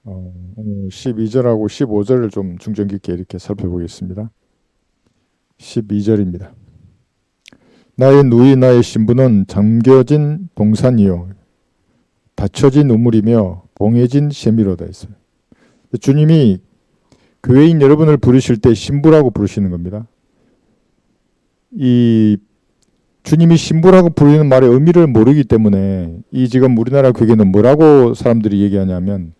오늘 12절하고 15절을 좀 중점 깊게 이렇게 살펴보겠습니다. 12절입니다. 나의 누이 나의 신부는 잠겨진 동산이요 닫혀진 우물이며 봉해진 샘이로다 했어요. 주님이 교회인 여러분을 부르실 때 신부라고 부르시는 겁니다. 이 주님이 신부라고 부르는 말의 의미를 모르기 때문에 이 지금 우리나라 교회는 뭐라고 사람들이 얘기하냐면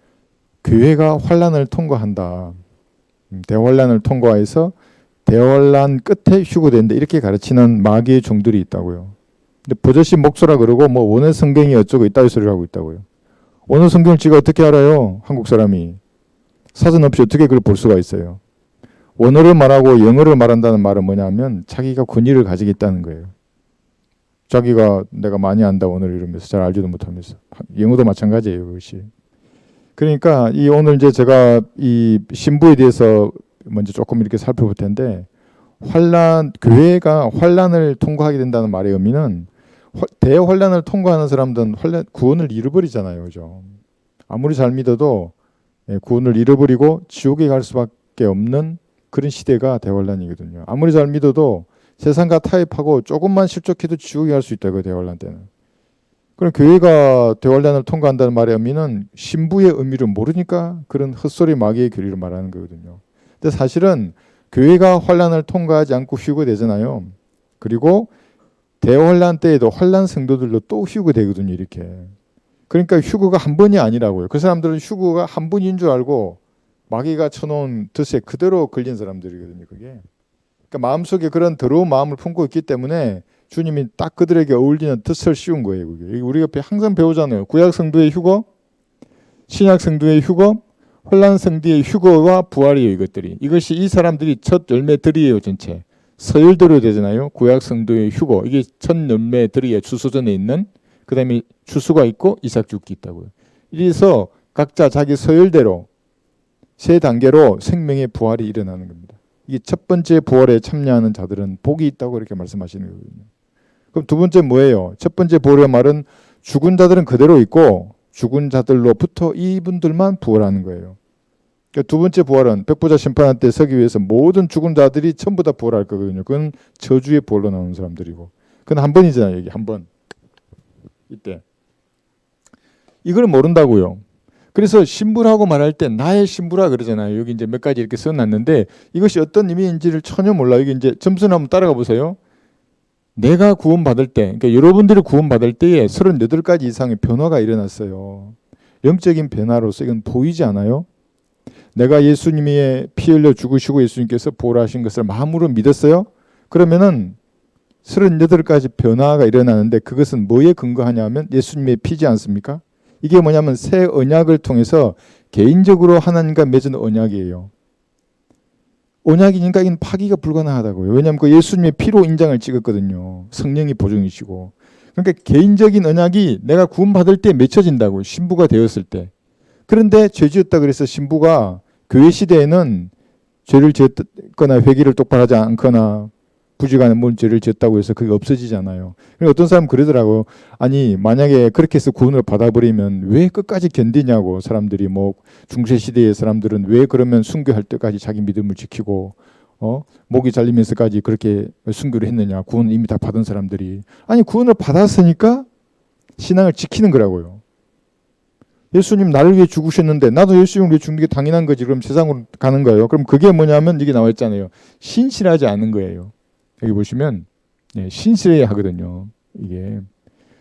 교회가 환란을 통과한다. 대환란을 통과해서 대환란 끝에 휴거된다. 이렇게 가르치는 마귀의 종들이 있다고요. 근데 버젓이 목소라 그러고 뭐 원어 성경이 어쩌고 이따위 소리를 하고 있다고요. 원어 성경을 지가 어떻게 알아요? 한국 사람이. 사전 없이 어떻게 그걸 볼 수가 있어요. 원어를 말하고 영어를 말한다는 말은 뭐냐면 자기가 권위를 가지겠다는 거예요. 자기가 내가 많이 안다 오늘 이러면서 잘 알지도 못하면서. 영어도 마찬가지예요. 그것이. 그러니까 이 오늘 이제 제가 이 신부에 대해서 먼저 조금 이렇게 살펴볼 텐데 교회가 환란을 통과하게 된다는 말의 의미는 대환란을 통과하는 사람들은 구원을 잃어버리잖아요. 그죠? 아무리 잘 믿어도 구원을 잃어버리고 지옥에 갈 수밖에 없는 그런 시대가 대환란이거든요. 아무리 잘 믿어도 세상과 타협하고 조금만 실족해도 지옥에 갈 수 있다고요. 대환란 때는. 그럼 교회가 대환란을 통과한다는 말의 의미는 신부의 의미를 모르니까 그런 헛소리 마귀의 교리를 말하는 거거든요. 근데 사실은 교회가 환란을 통과하지 않고 휴거되잖아요. 그리고 대환란 때에도 환란 성도들도 또 휴거되거든요. 이렇게. 그러니까 휴거가 한 번이 아니라고요. 그 사람들은 휴거가 한 번인 줄 알고 마귀가 쳐놓은 덫에 그대로 걸린 사람들이거든요. 그게. 그러니까 마음속에 그런 더러운 마음을 품고 있기 때문에 주님이 딱 그들에게 어울리는 덫을 씌운 거예요. 그게. 우리가 항상 배우잖아요. 구약 성도의 휴거, 신약 성도의 휴거, 혼란 성도의 휴거와 부활이에요. 이것들이. 이것이 이 사람들이 첫 열매들이에요. 전체. 서열대로 되잖아요. 구약 성도의 휴거. 이게 첫 열매들이에요. 추수전에 있는. 그 다음에 추수가 있고 이삭 죽기 있다고요. 이래서 각자 자기 서열대로 세 단계로 생명의 부활이 일어나는 겁니다. 이게 첫 번째 부활에 참여하는 자들은 복이 있다고 이렇게 말씀하시는 거거든요. 그럼 두 번째 뭐예요? 첫 번째 부활의 말은 죽은 자들은 그대로 있고 죽은 자들로부터 이분들만 부활하는 거예요. 그러니까 두 번째 부활은 백보자 심판할 때 서기 위해서 모든 죽은 자들이 전부 다 부활할 거거든요. 그건 저주의 부활로 나오는 사람들이고. 그건 한 번이잖아요. 여기 한 번. 이때. 이걸 모른다고요. 그래서 신부라고 말할 때 나의 신부라 그러잖아요. 여기 이제 몇 가지 이렇게 써놨는데 이것이 어떤 의미인지를 전혀 몰라요. 이게 이제 점수나 한번 따라가 보세요. 내가 구원받을 때, 그러니까 여러분들이 구원받을 때에 38가지 이상의 변화가 일어났어요. 영적인 변화로서 이건 보이지 않아요? 내가 예수님의 피 흘려 죽으시고 예수님께서 보호하신 것을 마음으로 믿었어요? 그러면은 38가지 변화가 일어나는데 그것은 뭐에 근거하냐면 예수님의 피지 않습니까? 이게 뭐냐면 새 언약을 통해서 개인적으로 하나님과 맺은 언약이에요. 언약이니까 이건 파기가 불가능하다고요. 왜냐하면 그 예수님의 피로 인장을 찍었거든요. 성령이 보증이시고. 그러니까 개인적인 언약이 내가 구원받을 때 맺혀진다고요. 신부가 되었을 때. 그런데 죄 지었다 그래서 신부가 교회 시대에는 죄를 지었거나 회개를 똑바로 하지 않거나 부지간에 뭔 죄를 지었다고 해서 그게 없어지잖아요. 그러니까 어떤 사람은 그러더라고요. 아니 만약에 그렇게 해서 구원을 받아버리면 왜 끝까지 견디냐고. 사람들이 뭐 중세시대의 사람들은 왜 그러면 순교할 때까지 자기 믿음을 지키고 목이 잘리면서까지 그렇게 순교를 했느냐. 구원을 이미 다 받은 사람들이. 아니 구원을 받았으니까 신앙을 지키는 거라고요. 예수님 나를 위해 죽으셨는데 나도 예수님을 위해 죽는 게 당연한 거지. 그럼 세상으로 가는 거예요. 그럼 그게 뭐냐면 이게 나와 있잖아요. 신실하지 않은 거예요. 여기 보시면 신실해야 하거든요. 이게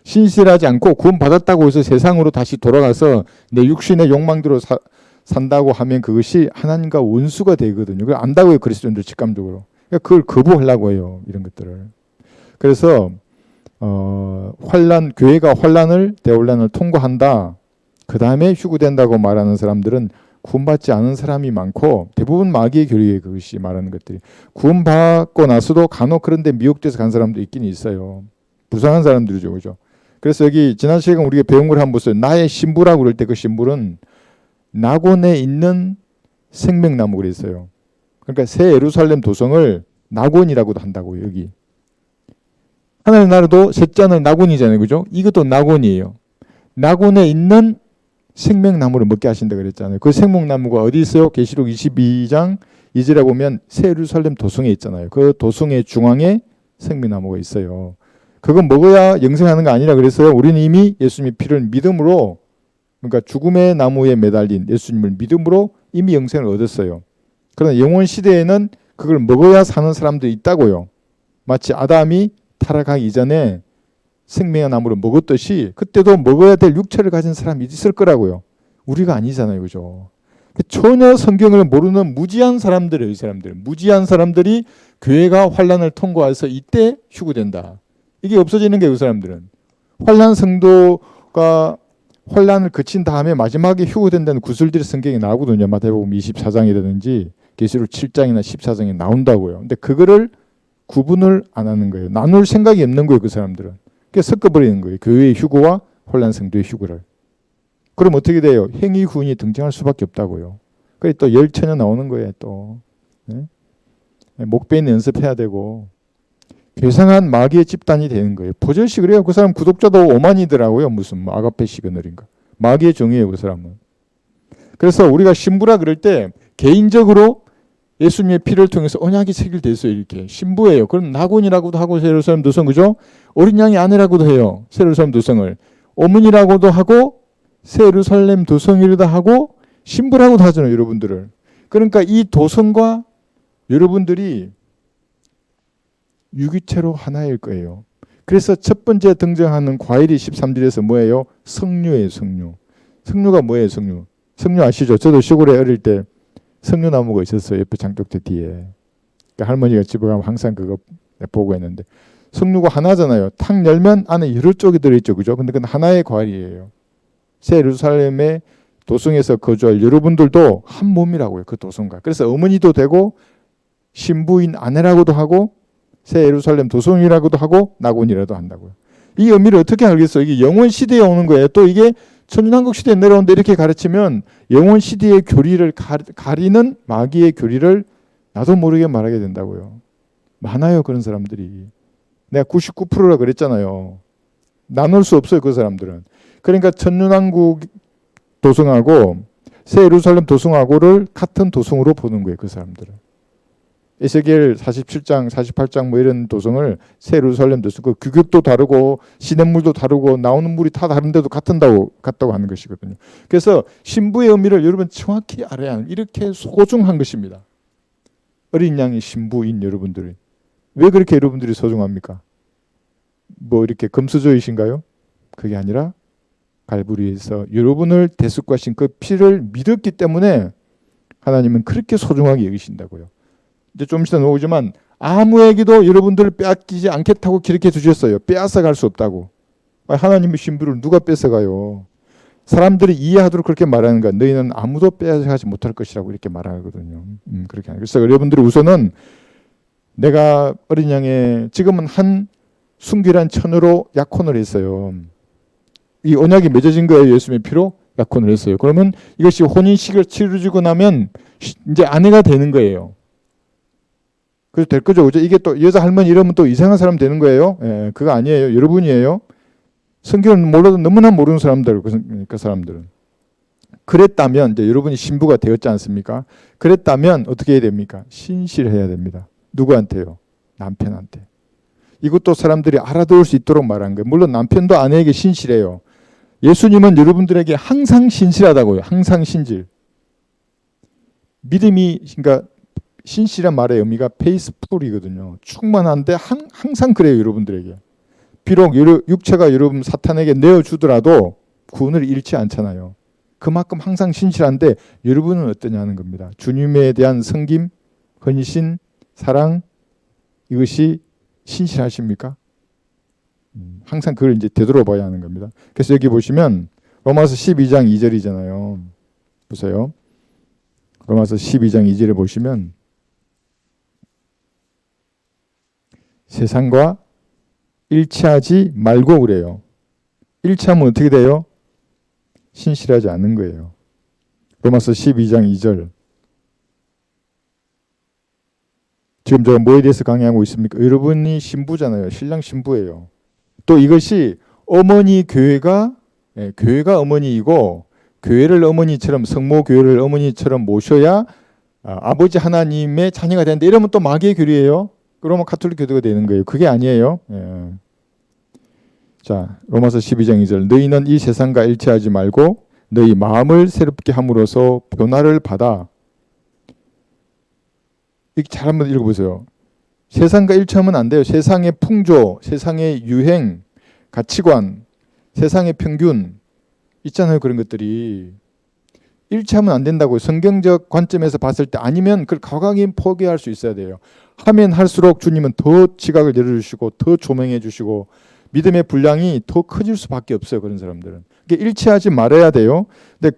신실하지 않고 구원 받았다고 해서 세상으로 다시 돌아가서 내 육신의 욕망대로 산다고 하면 그것이 하나님과 원수가 되거든요. 그걸 안다고요. 그리스도인들 직감적으로. 그러니까 그걸 거부하려고 해요. 이런 것들을. 그래서 교회가 대환란을 통과한다. 그 다음에 휴구된다고 말하는 사람들은 구원받지 않은 사람이 많고 대부분 마귀의 교리에 그것이 말하는 것들이 구원받고 나서도 간혹 그런데 미혹돼서 간 사람도 있긴 있어요. 불쌍한 사람들이죠. 그죠? 그래서 여기 지난 시간 우리가 배운 걸 한번 보세요. 나의 신부라고 그럴 때 그 신부는 낙원에 있는 생명나무 그랬어요. 그러니까 새 예루살렘 도성을 낙원이라고도 한다고요. 여기. 하나님 나라도 셋째 하늘 낙원이잖아요. 그죠? 이것도 낙원이에요. 낙원에 있는 생명나무를 먹게 하신다 그랬잖아요. 그 생명나무가 어디 있어요? 계시록 22장 2절에 보면 새 예루살렘 도성에 있잖아요. 그 도성의 중앙에 생명나무가 있어요. 그건 먹어야 영생하는 거 아니라 그랬어요. 우리는 이미 예수님의 피를 믿음으로, 그러니까 죽음의 나무에 매달린 예수님을 믿음으로 이미 영생을 얻었어요. 그러나 영원 시대에는 그걸 먹어야 사는 사람들이 있다고요. 마치 아담이 타락하기 이전에 생명의 나무를 먹었듯이 그때도 먹어야 될 육체를 가진 사람이 있을 거라고요. 우리가 아니잖아요. 그죠? 전혀 성경을 모르는 무지한 사람들이에요. 이 사람들. 무지한 사람들이 교회가 환난을 통과해서 이때 휴구된다. 이게 없어지는 게 그 사람들은. 환난 성도가 환난을 거친 다음에 마지막에 휴구된다는 구슬들이 성경에 나오거든요. 마태복음 24장이라든지 계시록 7장이나 14장에 나온다고요. 근데 그거를 구분을 안 하는 거예요. 나눌 생각이 없는 거예요. 그 사람들은. 그게 섞어버리는 거예요. 교회의 휴구와 혼란 성도의 휴구를. 그럼 어떻게 돼요? 행위구원이 등장할 수밖에 없다고요. 그래 또 열처녀 나오는 거예요. 또 네? 목배인 연습해야 되고 괴상한 마귀의 집단이 되는 거예요. 버젓이 그래요. 그 사람 구독자도 5만이더라고요. 무슨 뭐 아가페 시그널인가. 마귀의 종이에요. 그 사람은. 그래서 우리가 신부라 그럴 때 개인적으로 예수님의 피를 통해서 언약이 체결됐어요. 이렇게 신부예요. 그럼 나곤이라고도 하고 새 예루살렘 도성, 그죠? 어린 양의 아내라고도 해요. 새 예루살렘 도성을 어머니라고도 하고 새 예루살렘 도성이라도 하고 신부라고도 하잖아요. 여러분들을. 그러니까 이 도성과 여러분들이 유기체로 하나일 거예요. 그래서 첫 번째 등장하는 과일이 13절에서 뭐예요? 석류예요. 석류. 석류가 뭐예요? 석류. 석류 아시죠? 저도 시골에 어릴 때 석류나무가 있었어요. 옆에 장독대 뒤에. 그러니까 할머니가 집에 가면 항상 그거 보고 했는데 석류가 하나잖아요. 탁 열면 안에 여러 쪽이 들어있죠. 그죠? 근데 그건 하나의 과일이에요. 새 예루살렘의 도성에서 거주할 여러분들도 한 몸이라고요. 그 도성과. 그래서 어머니도 되고 신부인 아내라고도 하고 새 예루살렘 도성이라고도 하고 낙원이라도 한다고요. 이 의미를 어떻게 알겠어요? 이게 영원 시대에 오는 거예요. 또 이게 천년왕국 시대에 내려오는데 이렇게 가르치면 영원 시대의 교리를 가리는 마귀의 교리를 나도 모르게 말하게 된다고요. 많아요. 그런 사람들이. 내가 99%라 그랬잖아요. 나눌 수 없어요. 그 사람들은. 그러니까 천년왕국 도성하고 새 예루살렘 도성하고를 같은 도성으로 보는 거예요. 그 사람들은. 에스겔 47장, 48장 뭐 이런 도성을 새 예루살렘 도성, 그 규격도 다르고 시냇물도 다르고 나오는 물이 다 다른데도 같다고 하는 것이거든요. 그래서 신부의 의미를 여러분 정확히 알아야 하는, 이렇게 소중한 것입니다. 어린 양의 신부인 여러분들이. 왜 그렇게 여러분들이 소중합니까? 뭐 이렇게 금수저이신가요? 그게 아니라 갈보리에서 여러분을 대속하신 그 피를 믿었기 때문에 하나님은 그렇게 소중하게 여기신다고요. 이제 좀 있다 나오지만 아무에게도 여러분들을 빼앗기지 않겠다고 기록해 주셨어요. 빼앗아갈 수 없다고. 하나님의 신부를 누가 뺏어가요? 사람들이 이해하도록 그렇게 말하는 거야. 너희는 아무도 빼앗아가지 못할 것이라고 이렇게 말하거든요. 그렇게 하는. 그래서 여러분들이 우선은 내가 어린 양의 지금은 한 순결한 천으로 약혼을 했어요. 이 언약이 맺어진 거예요. 예수님의 피로 약혼을 했어요. 그러면 이것이 혼인식을 치러지고 나면 이제 아내가 되는 거예요. 그래서 될 거죠. 그죠? 이게 또 여자 할머니 이러면 또 이상한 사람 되는 거예요. 예, 그거 아니에요. 여러분이에요. 성경을 몰라도 너무나 모르는 사람들, 그 사람들은. 그랬다면 이제 여러분이 신부가 되었지 않습니까? 그랬다면 어떻게 해야 됩니까? 신실해야 됩니다. 누구한테요? 남편한테. 이것도 사람들이 알아들을 수 있도록 말한 거예요. 물론 남편도 아내에게 신실해요. 예수님은 여러분들에게 항상 신실하다고요. 항상 신실. 믿음이, 그러니까 신실한 말의 의미가 페이스풀이거든요. 충만한데 항상 그래요. 여러분들에게. 비록 육체가 여러분 사탄에게 내어주더라도 구원을 잃지 않잖아요. 그만큼 항상 신실한데 여러분은 어떠냐는 겁니다. 주님에 대한 섬김, 헌신, 사랑, 이것이 신실하십니까? 항상 그걸 이제 되돌아봐야 하는 겁니다. 그래서 여기 보시면 로마서 12장 2절이잖아요. 보세요. 로마서 12장 2절에 보시면 세상과 일치하지 말고 그래요. 일치하면 어떻게 돼요? 신실하지 않는 거예요. 로마서 12장 2절. 지금 제가 뭐에 대해서 강의하고 있습니까? 여러분이 신부잖아요. 신랑 신부예요. 또 이것이 어머니 교회가 어머니이고 교회를 어머니처럼 성모 교회를 어머니처럼 모셔야 아버지 하나님의 자녀가 되는데 이러면 또 마귀의 교리예요. 그러면 가톨릭 교도가 되는 거예요. 그게 아니에요. 예. 자, 로마서 12장 2절. 너희는 이 세상과 일치하지 말고 너희 마음을 새롭게 함으로써 변화를 받아. 이렇게 잘 한번 읽어보세요. 세상과 일치하면 안 돼요. 세상의 풍조, 세상의 유행, 가치관, 세상의 평균 있잖아요. 그런 것들이 일치하면 안 된다고요. 성경적 관점에서 봤을 때 아니면 그걸 과감히 포기할 수 있어야 돼요. 하면 할수록 주님은 더 지각을 열어주시고 더 조명해 주시고 믿음의 분량이 더 커질 수밖에 없어요. 그런 사람들은. 일치하지 말아야 돼요. 근데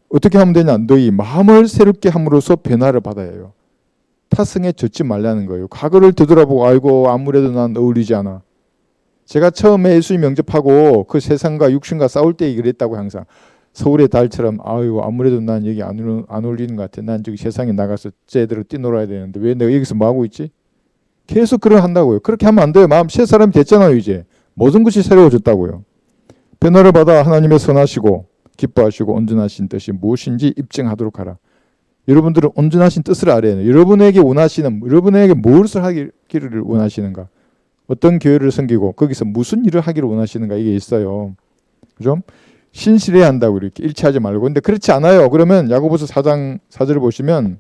어떻게 하면 되냐? 너희 마음을 새롭게 함으로써 변화를 받아야 해요. 타성에 젖지 말라는 거예요. 과거를 되돌아보고 아이고 아무래도 난 어울리지 않아. 제가 처음에 예수님 영접하고 그 세상과 육신과 싸울 때 그랬다고 항상. 서울의 달처럼 아이고 아무래도 난 여기 안 어울리는 것 같아. 난 저기 세상에 나가서 쟤들을 뛰놀아야 되는데 왜 내가 여기서 뭐 하고 있지? 계속 그걸 한다고요. 그렇게 하면 안 돼요. 마음 새 사람이 됐잖아요. 이제 모든 것이 새로워졌다고요. 변화를 받아 하나님의 선하시고 기뻐하시고 온전하신 뜻이 무엇인지 입증하도록 하라. 여러분들은 온전하신 뜻을 알아야 해요. 여러분에게 원하시는, 여러분에게 무엇을 하기를 원하시는가? 어떤 교회를 섬기고 거기서 무슨 일을 하기를 원하시는가? 이게 있어요. 그죠? 신실해야 한다고 이렇게 일치하지 말고. 근데 그렇지 않아요. 그러면 야고보서 4장 4절을 보시면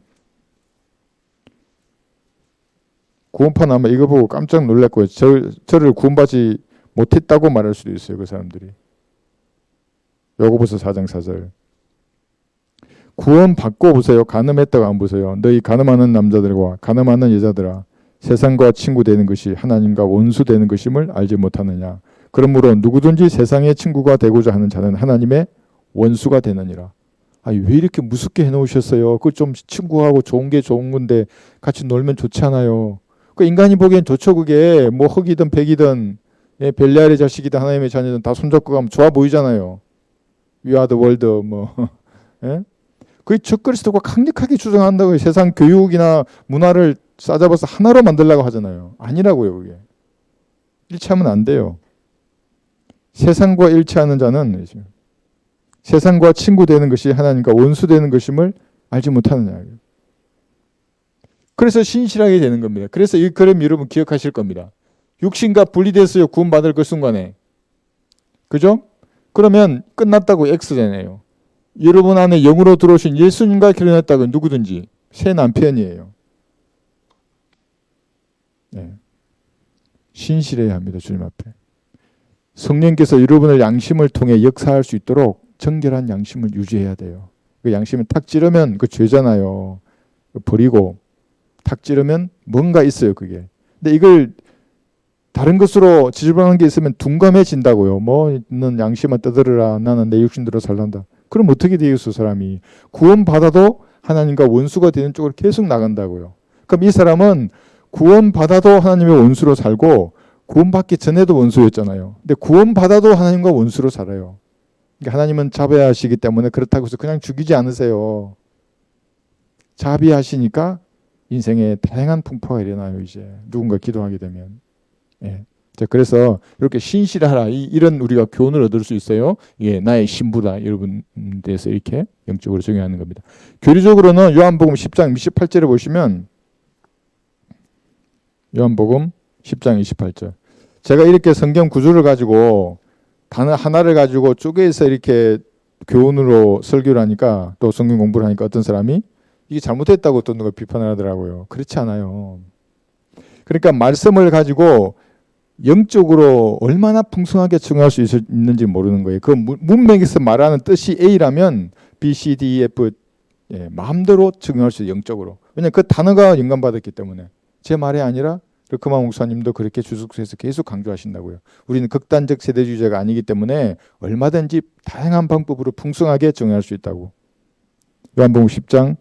구원판 아마 이거 보고 깜짝 놀랐고요. 저를 구원받지 못했다고 말할 수도 있어요. 그 사람들이. 야고보서 4장 4절. 구원 받고 보세요. 간음했다고 안 보세요. 너희 간음하는 남자들과 간음하는 여자들아 세상과 친구 되는 것이 하나님과 원수 되는 것임을 알지 못하느냐. 그러므로 누구든지 세상의 친구가 되고자 하는 자는 하나님의 원수가 되느니라. 왜 이렇게 무섭게 해놓으셨어요? 그 좀 친구하고 좋은 게 좋은 건데 같이 놀면 좋지 않아요. 그 인간이 보기엔 좋죠. 그게 뭐 흙이든 백이든 벨리알의 자식이든 하나님의 자녀든 다 손잡고 가면 좋아 보이잖아요. We are the world 뭐 예? 그 적그리스도가 강력하게 주장한다고요. 세상 교육이나 문화를 싸잡아서 하나로 만들려고 하잖아요. 아니라고요. 그게 일치하면 안 돼요. 세상과 일치하는 자는 세상과 친구 되는 것이 하나님과 원수 되는 것임을 알지 못하느냐. 그래서 신실하게 되는 겁니다. 그래서 이 그림 여러분 기억하실 겁니다. 육신과 분리됐어요. 구원받을 그 순간에. 그죠? 그러면 끝났다고 X잖아요. 여러분 안에 영으로 들어오신 예수님과 결혼했다고 누구든지 새 남편이에요. 네. 신실해야 합니다. 주님 앞에. 성령께서 여러분을 양심을 통해 역사할 수 있도록 정결한 양심을 유지해야 돼요. 그 양심을 탁 찌르면 그 죄잖아요. 버리고 탁 찌르면 뭔가 있어요. 그게. 근데 이걸 다른 것으로 지저분한 게 있으면 둔감해진다고요. 뭐 너는 양심을 떠들어라. 나는 내 육신대로 살란다. 그럼 어떻게 되겠어 사람이. 구원받아도 하나님과 원수가 되는 쪽으로 계속 나간다고요. 그럼 이 사람은 구원받아도 하나님의 원수로 살고 구원받기 전에도 원수였잖아요. 근데 구원받아도 하나님과 원수로 살아요. 그러니까 하나님은 자비하시기 때문에 그렇다고 해서 그냥 죽이지 않으세요. 자비하시니까 인생에 다양한 풍파가 일어나요. 이제 누군가 기도하게 되면. 예. 자, 그래서 이렇게 신실하라 이런 우리가 교훈을 얻을 수 있어요. 예, 나의 신부다 여러분 대해서 이렇게 영적으로 정의하는 겁니다. 교리적으로는 요한복음 10장 28절을 보시면 요한복음 10장 28절. 제가 이렇게 성경 구조를 가지고 단어 하나를 가지고 쪼개서 이렇게 교훈으로 설교를 하니까 또 성경 공부를 하니까 어떤 사람이 이게 잘못했다고 또 누가 비판을 하더라고요. 그렇지 않아요. 그러니까 말씀을 가지고 영적으로 얼마나 풍성하게 적용할 수 있는지 모르는 거예요. 그 문맥에서 말하는 뜻이 A라면 B, C, D, E, F 마음대로 적용할 수 있어요. 영적으로. 왜냐하면 그 단어가 영감받았기 때문에. 제 말이 아니라 르크마 목사님도 그렇게 주석서에서 계속 강조하신다고요. 우리는 극단적 세대주의자가 아니기 때문에 얼마든지 다양한 방법으로 풍성하게 적용할 수 있다고. 요한복음 10장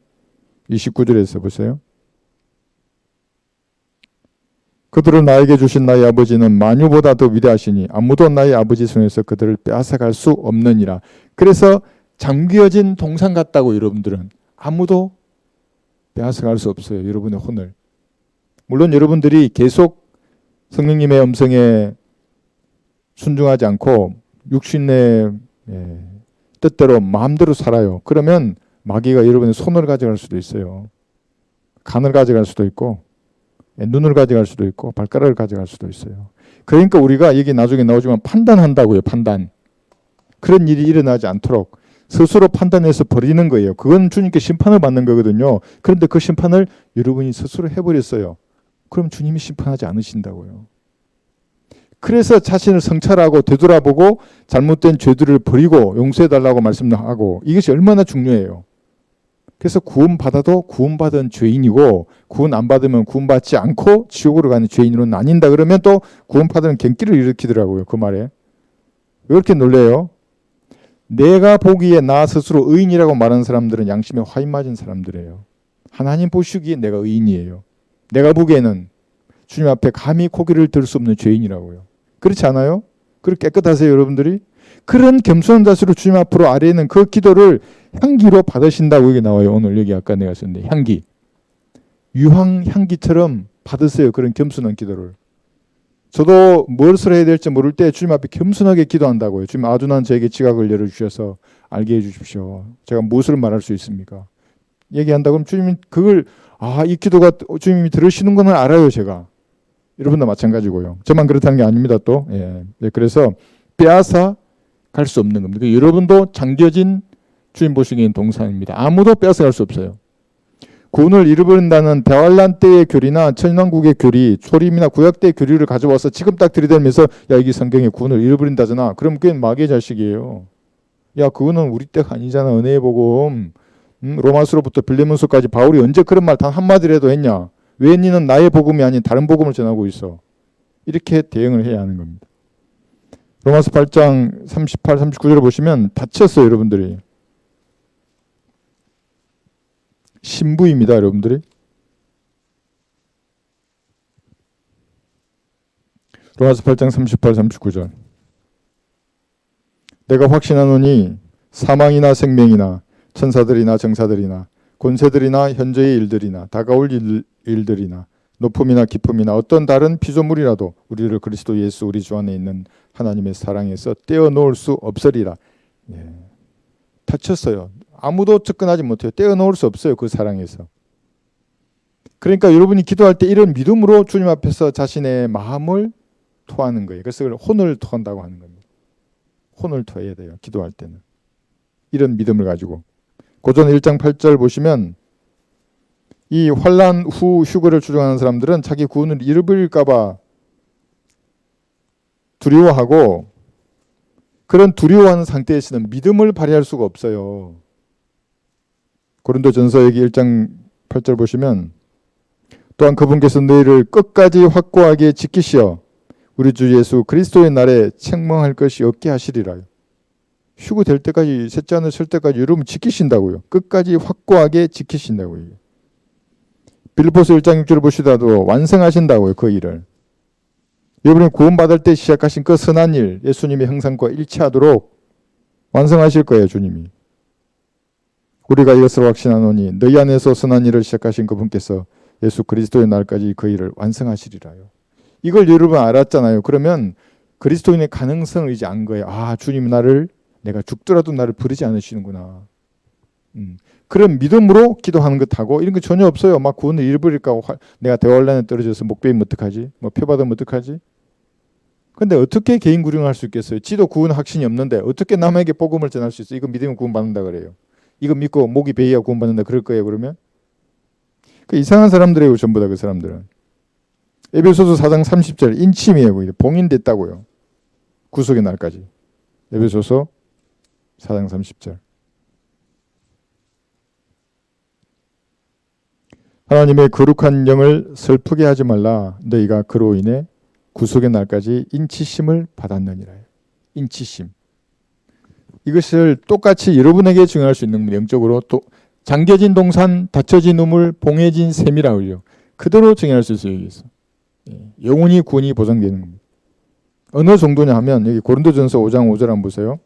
29절에서 보세요. 그들을 나에게 주신 나의 아버지는 만유보다 더 위대하시니 아무도 나의 아버지 손에서 그들을 빼앗아갈 수 없느니라. 그래서 잠겨진 동상 같다고 여러분들은 아무도 빼앗아갈 수 없어요. 여러분의 혼을. 물론 여러분들이 계속 성령님의 음성에 순종하지 않고 육신의 뜻대로 마음대로 살아요. 그러면 마귀가 여러분의 손을 가져갈 수도 있어요. 간을 가져갈 수도 있고 눈을 가져갈 수도 있고 발가락을 가져갈 수도 있어요. 그러니까 우리가 여기 나중에 나오지만 판단한다고요. 판단. 그런 일이 일어나지 않도록 스스로 판단해서 버리는 거예요. 그건 주님께 심판을 받는 거거든요. 그런데 그 심판을 여러분이 스스로 해버렸어요. 그럼 주님이 심판하지 않으신다고요. 그래서 자신을 성찰하고 되돌아보고 잘못된 죄들을 버리고 용서해달라고 말씀하고 이것이 얼마나 중요해요. 그래서 구원받아도 구원받은 죄인이고 구원 안 받으면 구원받지 않고 지옥으로 가는 죄인으로 나뉜다 그러면 또 구원받으면 갱기를 일으키더라고요. 그 말에. 왜 그렇게 놀래요? 내가 보기에 나 스스로 의인이라고 말하는 사람들은 양심에 화인 맞은 사람들이에요. 하나님 보시기에 내가 의인이에요. 내가 보기에는 주님 앞에 감히 고개를 들 수 없는 죄인이라고요. 그렇지 않아요? 그렇게 깨끗하세요 여러분들이? 그런 겸손한 자세로 주님 앞으로 아뢰는 그 기도를 향기로 받으신다고 여기 나와요. 오늘 여기 아까 내가 썼는데 향기. 유황 향기처럼 받으세요. 그런 겸손한 기도를. 저도 무엇을 해야 될지 모를 때 주님 앞에 겸손하게 기도한다고요. 주님 아둔한 저에게 지각을 열어주셔서 알게 해주십시오. 제가 무엇을 말할 수 있습니까? 얘기한다 그러면 주님이 그걸 이 기도가 주님이 들으시는 건 알아요. 제가. 여러분도 마찬가지고요. 저만 그렇다는 게 아닙니다. 또 그래서 빼앗아 갈 수 없는 겁니다. 여러분도 잠겨진 주님 보시기엔 동산입니다. 아무도 빼앗아 갈 수 없어요. 구원을 잃어버린다는 대환란 때의 교리나 천왕국의 교리, 초림이나 구약 때의 교리를 가져와서 지금 딱 들이대면서 야 이게 성경에 구원을 잃어버린다잖아. 그럼 그게 마귀의 자식이에요. 야 그거는 우리 때가 아니잖아. 은혜의 복음. 로마서로부터 빌레몬서까지 바울이 언제 그런 말 단 한마디라도 했냐. 왜 니는 나의 복음이 아닌 다른 복음을 전하고 있어. 이렇게 대응을 해야 하는 겁니다. 로마서 8장 38, 39절을 보시면 다쳤어요. 여러분들이. 신부입니다. 여러분들이. 로마서 8장 38, 39절. 내가 확신하노니 사망이나 생명이나 천사들이나 정사들이나 권세들이나 현재의 일들이나 다가올 일들이나 높음이나 깊음이나 어떤 다른 피조물이라도 우리를 그리스도 예수 우리 주 안에 있는 하나님의 사랑에서 떼어놓을 수 없으리라. 다쳤어요. 아무도 접근하지 못해요. 떼어놓을 수 없어요. 그 사랑에서. 그러니까 여러분이 기도할 때 이런 믿음으로 주님 앞에서 자신의 마음을 토하는 거예요. 그래서 그걸 혼을 토한다고 하는 겁니다. 혼을 토해야 돼요. 기도할 때는. 이런 믿음을 가지고. 고전 1장 8절 보시면 이 환난 후 휴거를 추정하는 사람들은 자기 구원을 잃어버릴까 봐 두려워하고 그런 두려워하는 상태에서는 믿음을 발휘할 수가 없어요. 고린도전서 여기 1장 8절 보시면 또한 그분께서 너희를 끝까지 확고하게 지키시어 우리 주 예수 그리스도의 날에 책망할 것이 없게 하시리라. 휴거될 때까지 셋째 하늘 설 때까지 여러분 지키신다고요. 끝까지 확고하게 지키신다고요. 빌립보서 1장 6절을 보시다도 완성하신다고요. 그 일을. 여러분이 구원받을 때 시작하신 그 선한 일 예수님의 형상과 일치하도록 완성하실 거예요. 주님이. 우리가 이것을 확신하노니 너희 안에서 선한 일을 시작하신 그분께서 예수 그리스도의 날까지 그 일을 완성하시리라요. 이걸 여러분 알았잖아요. 그러면 그리스도인의 가능성을 이제 안 거예요. 주님이 내가 죽더라도 나를 버리지 않으시는구나. 그런 믿음으로 기도하는 것하고 이런 거 전혀 없어요. 막 구원을 잃어버릴까 내가 대환란에 떨어져서 목 베이면 어떡하지? 뭐 표 받으면 어떡하지? 근데 어떻게 개인 구령할 수 있겠어요? 지도 구원 확신이 없는데 어떻게 남에게 복음을 전할 수 있어요? 이거 믿으면 구원받는다 그래요. 이거 믿고 목이 베이야 구원받는다 그럴 거예요. 그러면 그 이상한 사람들이에요. 전부 다 그 사람들은. 에베소서 4장 30절 인침이에요. 봉인됐다고요. 구속의 날까지. 에베소서 4장 30절. 하나님의 거룩한 영을 슬프게 하지 말라. 너희가 그로 인해 구속의 날까지 인치심을 받았느니라. 인치심. 이것을 똑같이 여러분에게 증언할 수 있는 영적으로 또 잠겨진 동산, 닫혀진 우물, 봉해진 샘이라고 해요. 그대로 증언할 수 있어요. 여기서. 영원히 구원이 보장되는 겁니다. 어느 정도냐 하면 여기 고린도전서 5장 5절 한번 보세요.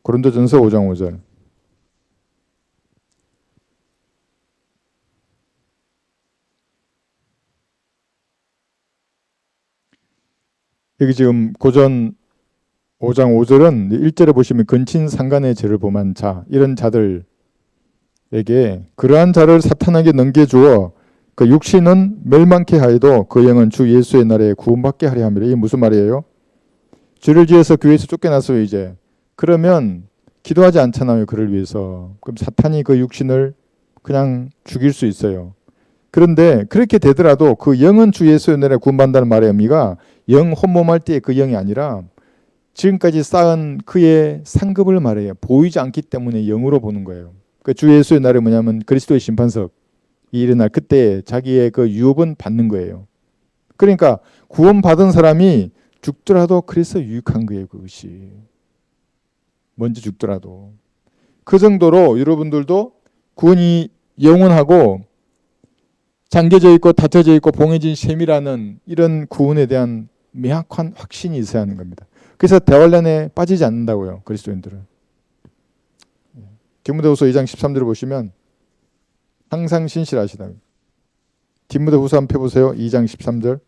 고린도전서 5장 5절. 여기 지금 고전 5장 5절은 1절에 보시면 근친상간의 죄를 범한 자, 이런 자들에게 그러한 자를 사탄에게 넘겨주어 그 육신은 멸망케 하여도 그 영은 주 예수의 날에 구원받게 하려 함이라. 이게 무슨 말이에요? 죄를 지어서 교회에서 쫓겨났어요 이제. 그러면 기도하지 않잖아요 그를 위해서. 그럼 사탄이 그 육신을 그냥 죽일 수 있어요. 그런데 그렇게 되더라도 그 영은 주 예수의 날에 구원받는다는 말의 의미가 영 혼몸할 때의 그 영이 아니라 지금까지 쌓은 그의 상급을 말해요. 보이지 않기 때문에 영으로 보는 거예요. 그 주 예수의 날이 뭐냐면 그리스도의 심판석 이 일어날 그때 자기의 그 유업은 받는 거예요. 그러니까 구원받은 사람이 죽더라도 그래서 유익한 거예요. 그것이 먼저 죽더라도 그 정도로 여러분들도 구원이 영원하고 잠겨져 있고 닫혀져 있고 봉해진 셈이라는 이런 구원에 대한 명확한 확신이 있어야 하는 겁니다. 그래서 대환란에 빠지지 않는다고요. 그리스도인들은. 디모데후서 2장 13절을 보시면 항상 신실하시다. 디모데후서 한번 펴보세요. 2장 13절.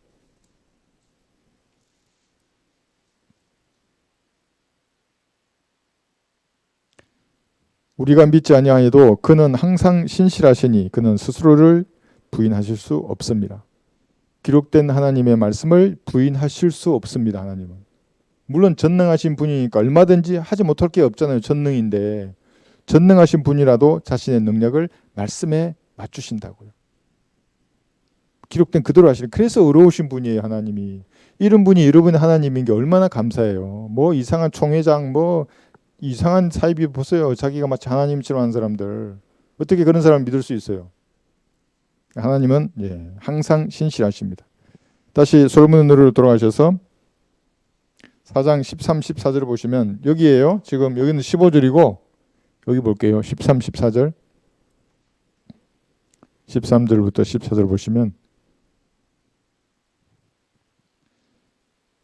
우리가 믿지 아니하여도 그는 항상 신실하시니 그는 스스로를 부인하실 수 없습니다. 기록된 하나님의 말씀을 부인하실 수 없습니다. 하나님은. 물론 전능하신 분이니까 얼마든지 하지 못할 게 없잖아요. 전능인데 전능하신 분이라도 자신의 능력을 말씀에 맞추신다고요. 기록된 그대로 하시는. 그래서 의로우신 분이에요. 하나님이. 이런 분이 여러분의 하나님인 게 얼마나 감사해요. 뭐 이상한 총회장 뭐 이상한 사이비 보세요. 자기가 마치 하나님처럼 하는 사람들. 어떻게 그런 사람을 믿을 수 있어요. 하나님은 항상 신실하십니다. 다시 솔로몬의 노래로 돌아가셔서 4장 13, 14절을 보시면 여기에요. 지금 여기는 15절이고 여기 볼게요. 13, 14절 13절부터 14절 보시면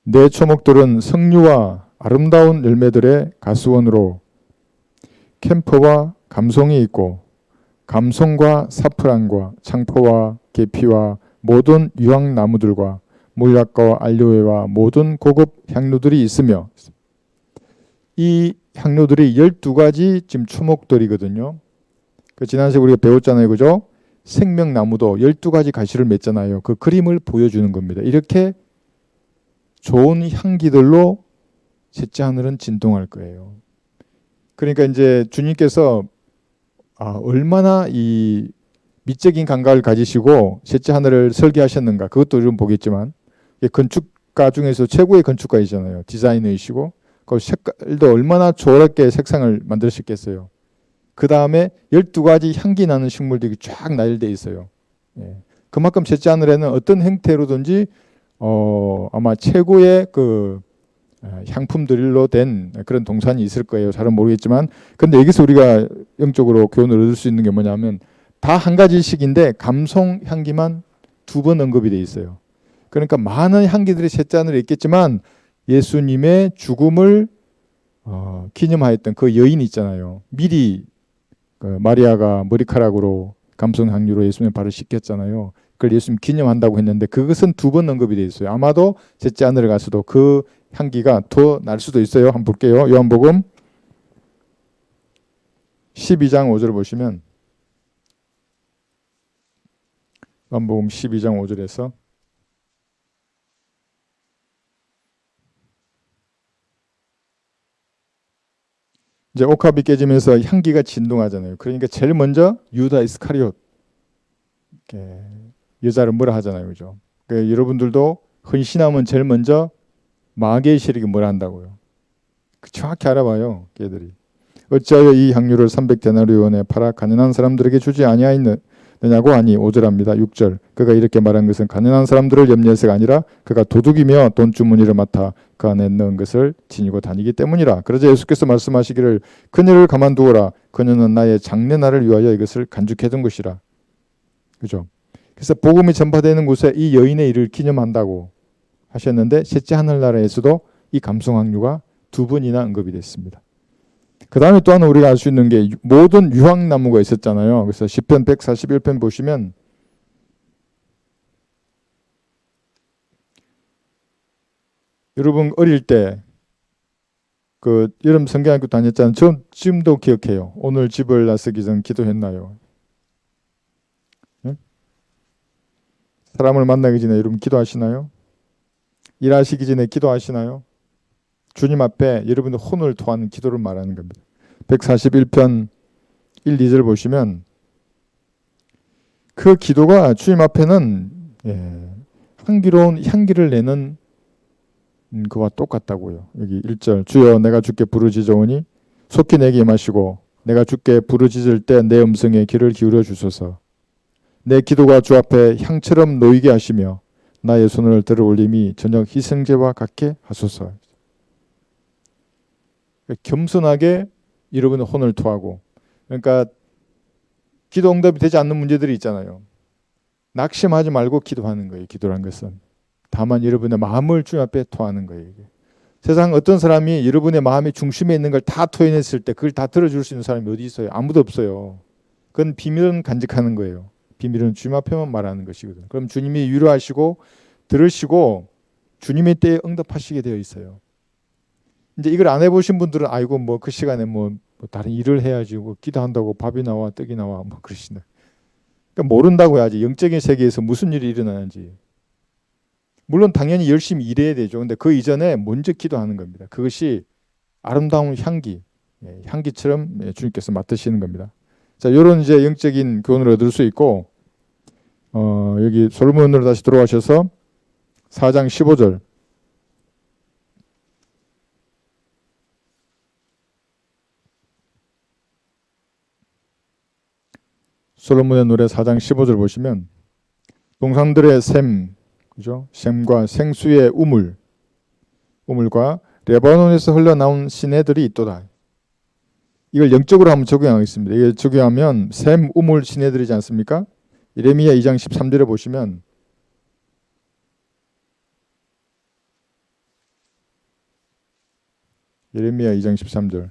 내 초목들은 성류와 아름다운 열매들의 가수원으로 캠퍼와 감송이 있고 감송과 사프란과 창포와 계피와 모든 유황나무들과 몰약과 알료에와 모든 고급 향료들이 있으며 이 향료들이 12가지 지금 초목들이거든요. 그 지난주에 우리가 배웠잖아요. 그죠? 생명나무도 12가지 가시를 맺잖아요. 그 그림을 보여주는 겁니다. 이렇게 좋은 향기들로 셋째 하늘은 진동할 거예요. 그러니까 이제 주님께서 얼마나 이 미적인 감각을 가지시고 셋째 하늘을 설계하셨는가 그것도 좀 보겠지만 건축가 중에서 최고의 건축가이잖아요. 디자이너이시고 그 색깔도 얼마나 조화롭게 색상을 만드셨겠어요. 그 다음에 12가지 향기 나는 식물들이 쫙 나열되어 있어요. 그만큼 셋째 하늘에는 어떤 형태로든지 아마 최고의 그 향품들로 된 그런 동산이 있을 거예요. 잘은 모르겠지만 근데 여기서 우리가 영적으로 교훈을 얻을 수 있는 게 뭐냐면 다 한 가지씩인데 감송 향기만 2번 언급이 돼 있어요. 그러니까 많은 향기들이 셋째 하늘에 있겠지만 예수님의 죽음을 기념하였던 그 여인이 있잖아요. 미리 그 마리아가 머리카락으로 감송 향유로 예수님의 발을 씻겼잖아요. 그걸 예수님 기념한다고 했는데 그것은 2번 언급이 돼 있어요. 아마도 셋째 하늘에 가서도 그 향기가 더 날 수도 있어요. 한번 볼게요. 요한복음 12장 5절을 보시면 요한복음 12장 5절에서 이제 옥합이 깨지면서 향기가 진동하잖아요. 그러니까 제일 먼저 유다 이스카리옷 여자를 뭐라 하잖아요. 그죠? 그러니까 여러분들도 헌신하면 제일 먼저 마귀의 세력이 뭐라 한다고요. 정확히 알아봐요. 걔들이. 어찌하여 이 향유를 300데나리온에 팔아 가난한 사람들에게 주지 아니하였느냐고 하니 5절합니다. 6절 그가 이렇게 말한 것은 가난한 사람들을 염려해서가 아니라 그가 도둑이며 돈주머니를 맡아 그 안에 넣은 것을 지니고 다니기 때문이라. 그러자 예수께서 말씀하시기를 그녀를 가만두어라. 그녀는 나의 장례날을 위하여 이것을 간직해둔 것이라. 그죠? 그래서 복음이 전파되는 곳에 이 여인의 일을 기념한다고 하셨는데 셋째 하늘나라에서도 이 감송향유가 2번이나 언급이 됐습니다. 그 다음에 또 하나 우리가 알 수 있는 게 모든 유황나무가 있었잖아요. 그래서 시편 141편 보시면 여러분 어릴 때 그 여름 성경학교 다녔잖아요. 저 지금도 기억해요. 오늘 집을 나서기 전 기도했나요? 예? 사람을 만나기 전에 여러분 기도하시나요? 일하시기 전에 기도하시나요? 주님 앞에 여러분의 혼을 토하는 기도를 말하는 겁니다. 141편 1, 2절 보시면 그 기도가 주님 앞에는 향기로운 향기를 내는 그와 똑같다고요. 여기 1절 주여 내가 주께 부르짖으오니 속히 내게 임하시고 내가 주께 부르짖을 때 내 음성에 귀를 기울여 주소서. 내 기도가 주 앞에 향처럼 놓이게 하시며 나의 손을 들어 올림이 저녁 희생제와 같게 하소서. 겸손하게 여러분의 혼을 토하고, 그러니까 기도 응답이 되지 않는 문제들이 있잖아요. 낙심하지 말고 기도하는 거예요. 기도란 것은 다만 여러분의 마음을 주님 앞에 토하는 거예요. 이게. 세상 어떤 사람이 여러분의 마음의 중심에 있는 걸 다 토해냈을 때 그걸 다 들어줄 수 있는 사람이 어디 있어요? 아무도 없어요. 그건 비밀은 간직하는 거예요. 비밀은 주님 앞에만 말하는 것이거든요. 그럼 주님이 위로하시고 들으시고 주님의 때에 응답하시게 되어 있어요. 이제 이걸 안 해보신 분들은 아이고 뭐 그 시간에 뭐 다른 일을 해야지 뭐 기도한다고 밥이 나와 떡이 나와 뭐 그러시네. 그러니까 모른다고 해야지 영적인 세계에서 무슨 일이 일어나는지. 물론 당연히 열심히 일해야 되죠. 근데 그 이전에 먼저 기도하는 겁니다. 그것이 아름다운 향기, 향기처럼 주님께서 맡으시는 겁니다. 자, 이런 이제 영적인 교훈을 얻을 수 있고, 여기 솔로몬으로 다시 돌아가셔서 4장 15절. 솔로몬의 노래 4장 15절 보시면 동산들의 샘, 그죠? 샘과 생수의 우물과 레바논에서 흘러나온 시내들이 있도다. 이걸 영적으로 한번 적용하겠습니다. 이걸 적용하면 샘, 우물, 시내들이지 않습니까? 예레미야 2장 13절에 보시면 예레미야 2장 13절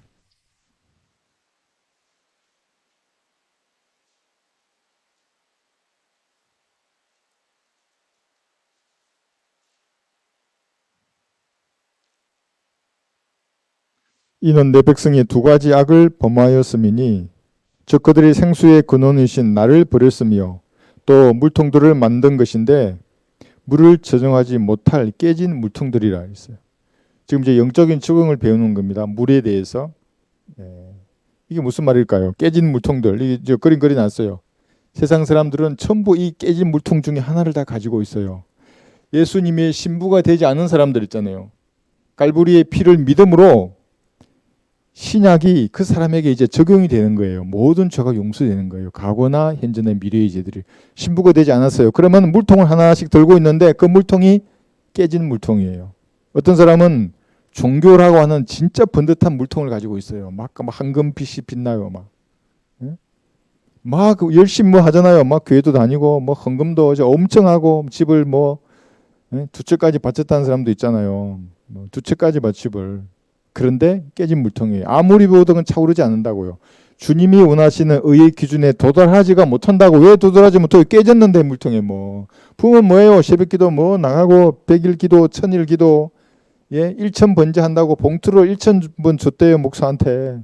이는 내 백성이 두 가지 악을 범하였음이니 즉 그들이 생수의 근원이신 나를 버렸으며 또 물통들을 만든 것인데 물을 저정하지 못할 깨진 물통들이라 했어요. 지금 이제 영적인 적응을 배우는 겁니다. 물에 대해서. 이게 무슨 말일까요? 깨진 물통들. 이게 그림 그려놨어요. 세상 사람들은 전부 이 깨진 물통 중에 하나를 다 가지고 있어요. 예수님의 신부가 되지 않은 사람들 있잖아요. 갈보리의 피를 믿음으로 신약이 그 사람에게 이제 적용이 되는 거예요. 모든 죄가 용서되는 거예요. 과거나 현재나 미래의 죄들이. 신부가 되지 않았어요. 그러면 물통을 하나씩 들고 있는데 그 물통이 깨진 물통이에요. 어떤 사람은 종교라고 하는 진짜 번듯한 물통을 가지고 있어요. 막 황금빛이 빛나요. 막 열심히 뭐 하잖아요. 막 교회도 다니고 뭐 헌금도 엄청 하고 집을 뭐 두 채까지 바쳤다는 사람도 있잖아요. 두 채까지 집을. 그런데 깨진 물통이에요. 아무리 보던 차오르지 않는다고요. 주님이 원하시는 의의 기준에 도달하지가 못한다고. 왜 도달하지 못해요? 깨졌는데 물통에 뭐. 부흥은 뭐예요? 새벽기도 뭐 나가고 100일기도 1000일기도 1000번제 한다고 봉투를 1000번 줬대요. 목사한테.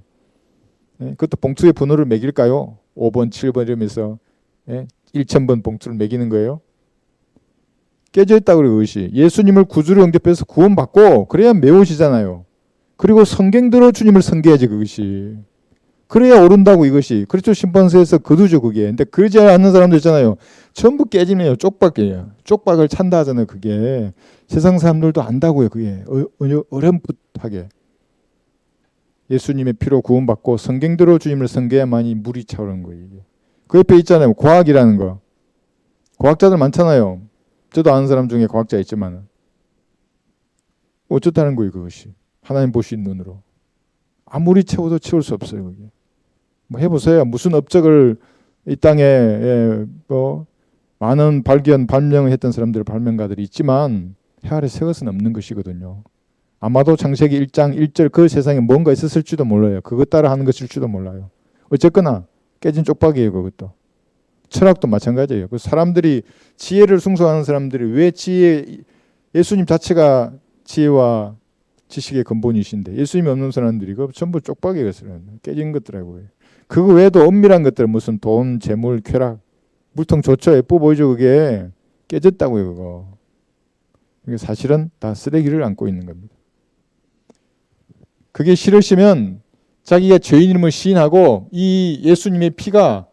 그것도 봉투의 번호를 매길까요? 5번 7번 이러면서 1000번 봉투를 매기는 거예요. 깨져 있다고 그래요. 그것이. 예수님을 구주로 영접해서 구원받고 그래야 메우시잖아요. 그리고 성경대로 주님을 섬겨야지 그것이. 그래야 오른다고 이것이. 그렇죠. 심판서에서 거두죠 그게. 근데 그러지 않는 사람들 있잖아요. 전부 깨지네요. 쪽박이에요. 쪽박을 찬다 하잖아요. 그게. 세상 사람들도 안다고요. 그게. 어렴풋하게. 예수님의 피로 구원받고 성경대로 주님을 섬겨야만이 물이 차오르는 거예요. 이게. 그 옆에 있잖아요. 과학이라는 거. 과학자들 많잖아요. 저도 아는 사람 중에 과학자 있지만 어쩌다는 거예요 그것이. 하나님 보신 눈으로. 아무리 채워도 채울 수 없어요. 그게. 뭐 해보세요. 무슨 업적을 이 땅에 뭐 많은 발명을 했던 사람들 발명가들이 있지만 해 아래 새 것은 없는 것이거든요. 아마도 창세기 1장 1절 그 세상에 뭔가 있었을지도 몰라요. 그것 따라 하는 것일지도 몰라요. 어쨌거나 깨진 쪽박이에요. 그것도. 철학도 마찬가지예요. 그 사람들이 지혜를 숭상하는 사람들이 왜 예수님 자체가 지혜와 지식의 근본이신데 예수님이 없는 사람들이 그 전부 쪽박이가 깨진 것더라고요. 그거 외에도 엄밀한 것들 무슨 돈, 재물, 쾌락, 물통 좋죠. 예뻐 보이죠. 그게 깨졌다고요. 그거. 이게 사실은 다 쓰레기를 안고 있는 겁니다. 그게 싫으시면 자기가 죄인임을 시인하고 이 예수님의 피가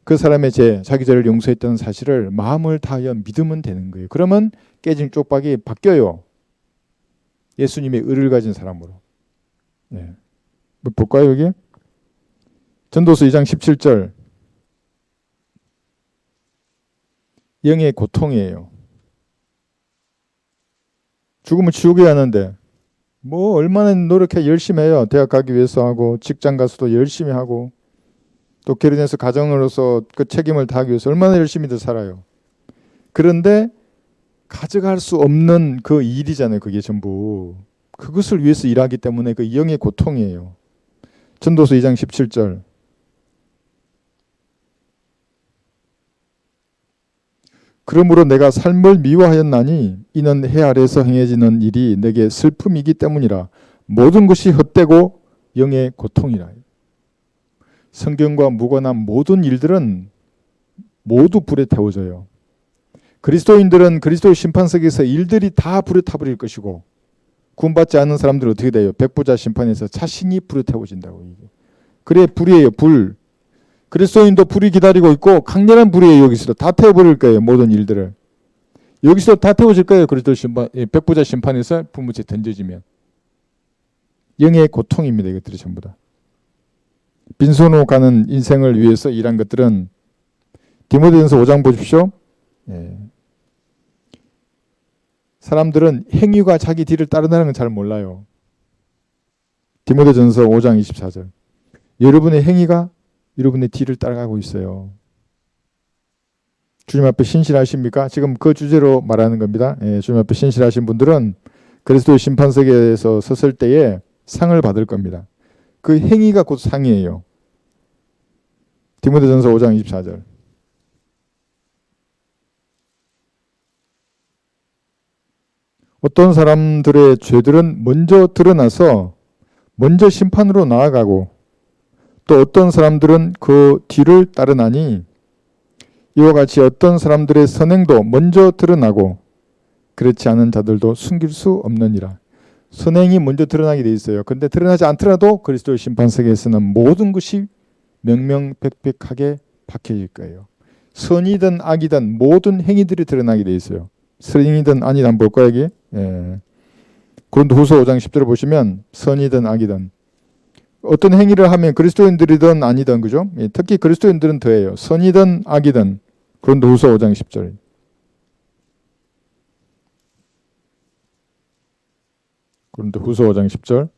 그 사람의 자기 죄를 용서했다는 사실을 마음을 다하여 믿으면 되는 거예요. 그러면 깨진 쪽박이 바뀌어요. 예수님의 의를 가진 사람으로. 네. 볼까요 여기? 전도서 2장 17절. 영의 고통이에요. 죽으면 지옥에 가는데 뭐 얼마나 노력해 열심히 해요. 대학 가기 위해서 하고 직장 가서도 열심히 하고 또 결혼해서 가정으로서 그 책임을 다하기 위해서 얼마나 열심히들 살아요. 그런데 가져갈 수 없는 그 일이잖아요. 그게 전부. 그것을 위해서 일하기 때문에 그 영의 고통이에요. 전도서 2장 17절. 그러므로 내가 삶을 미워하였나니 이는 해 아래에서 행해지는 일이 내게 슬픔이기 때문이라. 모든 것이 헛되고 영의 고통이라. 성경과 무관한 모든 일들은 모두 불에 태워져요. 그리스도인들은 그리스도의 심판석에서 일들이 다 불에 타버릴 것이고 구원받지 않는 사람들은 어떻게 돼요? 백부자 심판에서 자신이 불에 태워진다고. 그래 불이에요. 불. 그리스도인도 불이 기다리고 있고 강렬한 불이에요. 여기서도 다 태워버릴 거예요. 모든 일들을. 여기서 다 태워질 거예요. 그리스도 심판, 백부자 심판에서 불못에 던져지면. 영의 고통입니다. 이것들이 전부 다. 빈손으로 가는 인생을 위해서 일한 것들은 디모데전서 5장 보십시오. 예. 사람들은 행위가 자기 뒤를 따른다는 건 잘 몰라요. 디모데전서 5장 24절. 여러분의 행위가 여러분의 뒤를 따라가고 있어요. 주님 앞에 신실하십니까? 지금 그 주제로 말하는 겁니다. 예, 주님 앞에 신실하신 분들은 그리스도의 심판석에서 섰을 때에 상을 받을 겁니다. 그 행위가 곧 상이에요. 디모데전서 5장 24절. 어떤 사람들의 죄들은 먼저 드러나서 먼저 심판으로 나아가고 또 어떤 사람들은 그 뒤를 따르나니 이와 같이 어떤 사람들의 선행도 먼저 드러나고 그렇지 않은 자들도 숨길 수 없느니라. 선행이 먼저 드러나게 돼 있어요. 그런데 드러나지 않더라도 그리스도의 심판석에서는 모든 것이 명명백백하게 밝혀질 거예요. 선이든 악이든 모든 행위들이 드러나게 돼 있어요. 선이든 아니든 한번 볼까요 여기? 예. 고린도후서 5장 10절을 보시면 선이든 악이든 어떤 행위를 하면 그리스도인들이든 아니든 그죠? 예, 특히 그리스도인들은 더해요. 선이든 악이든. 고린도후서 5장 10절. 고린도후서 5장 10절.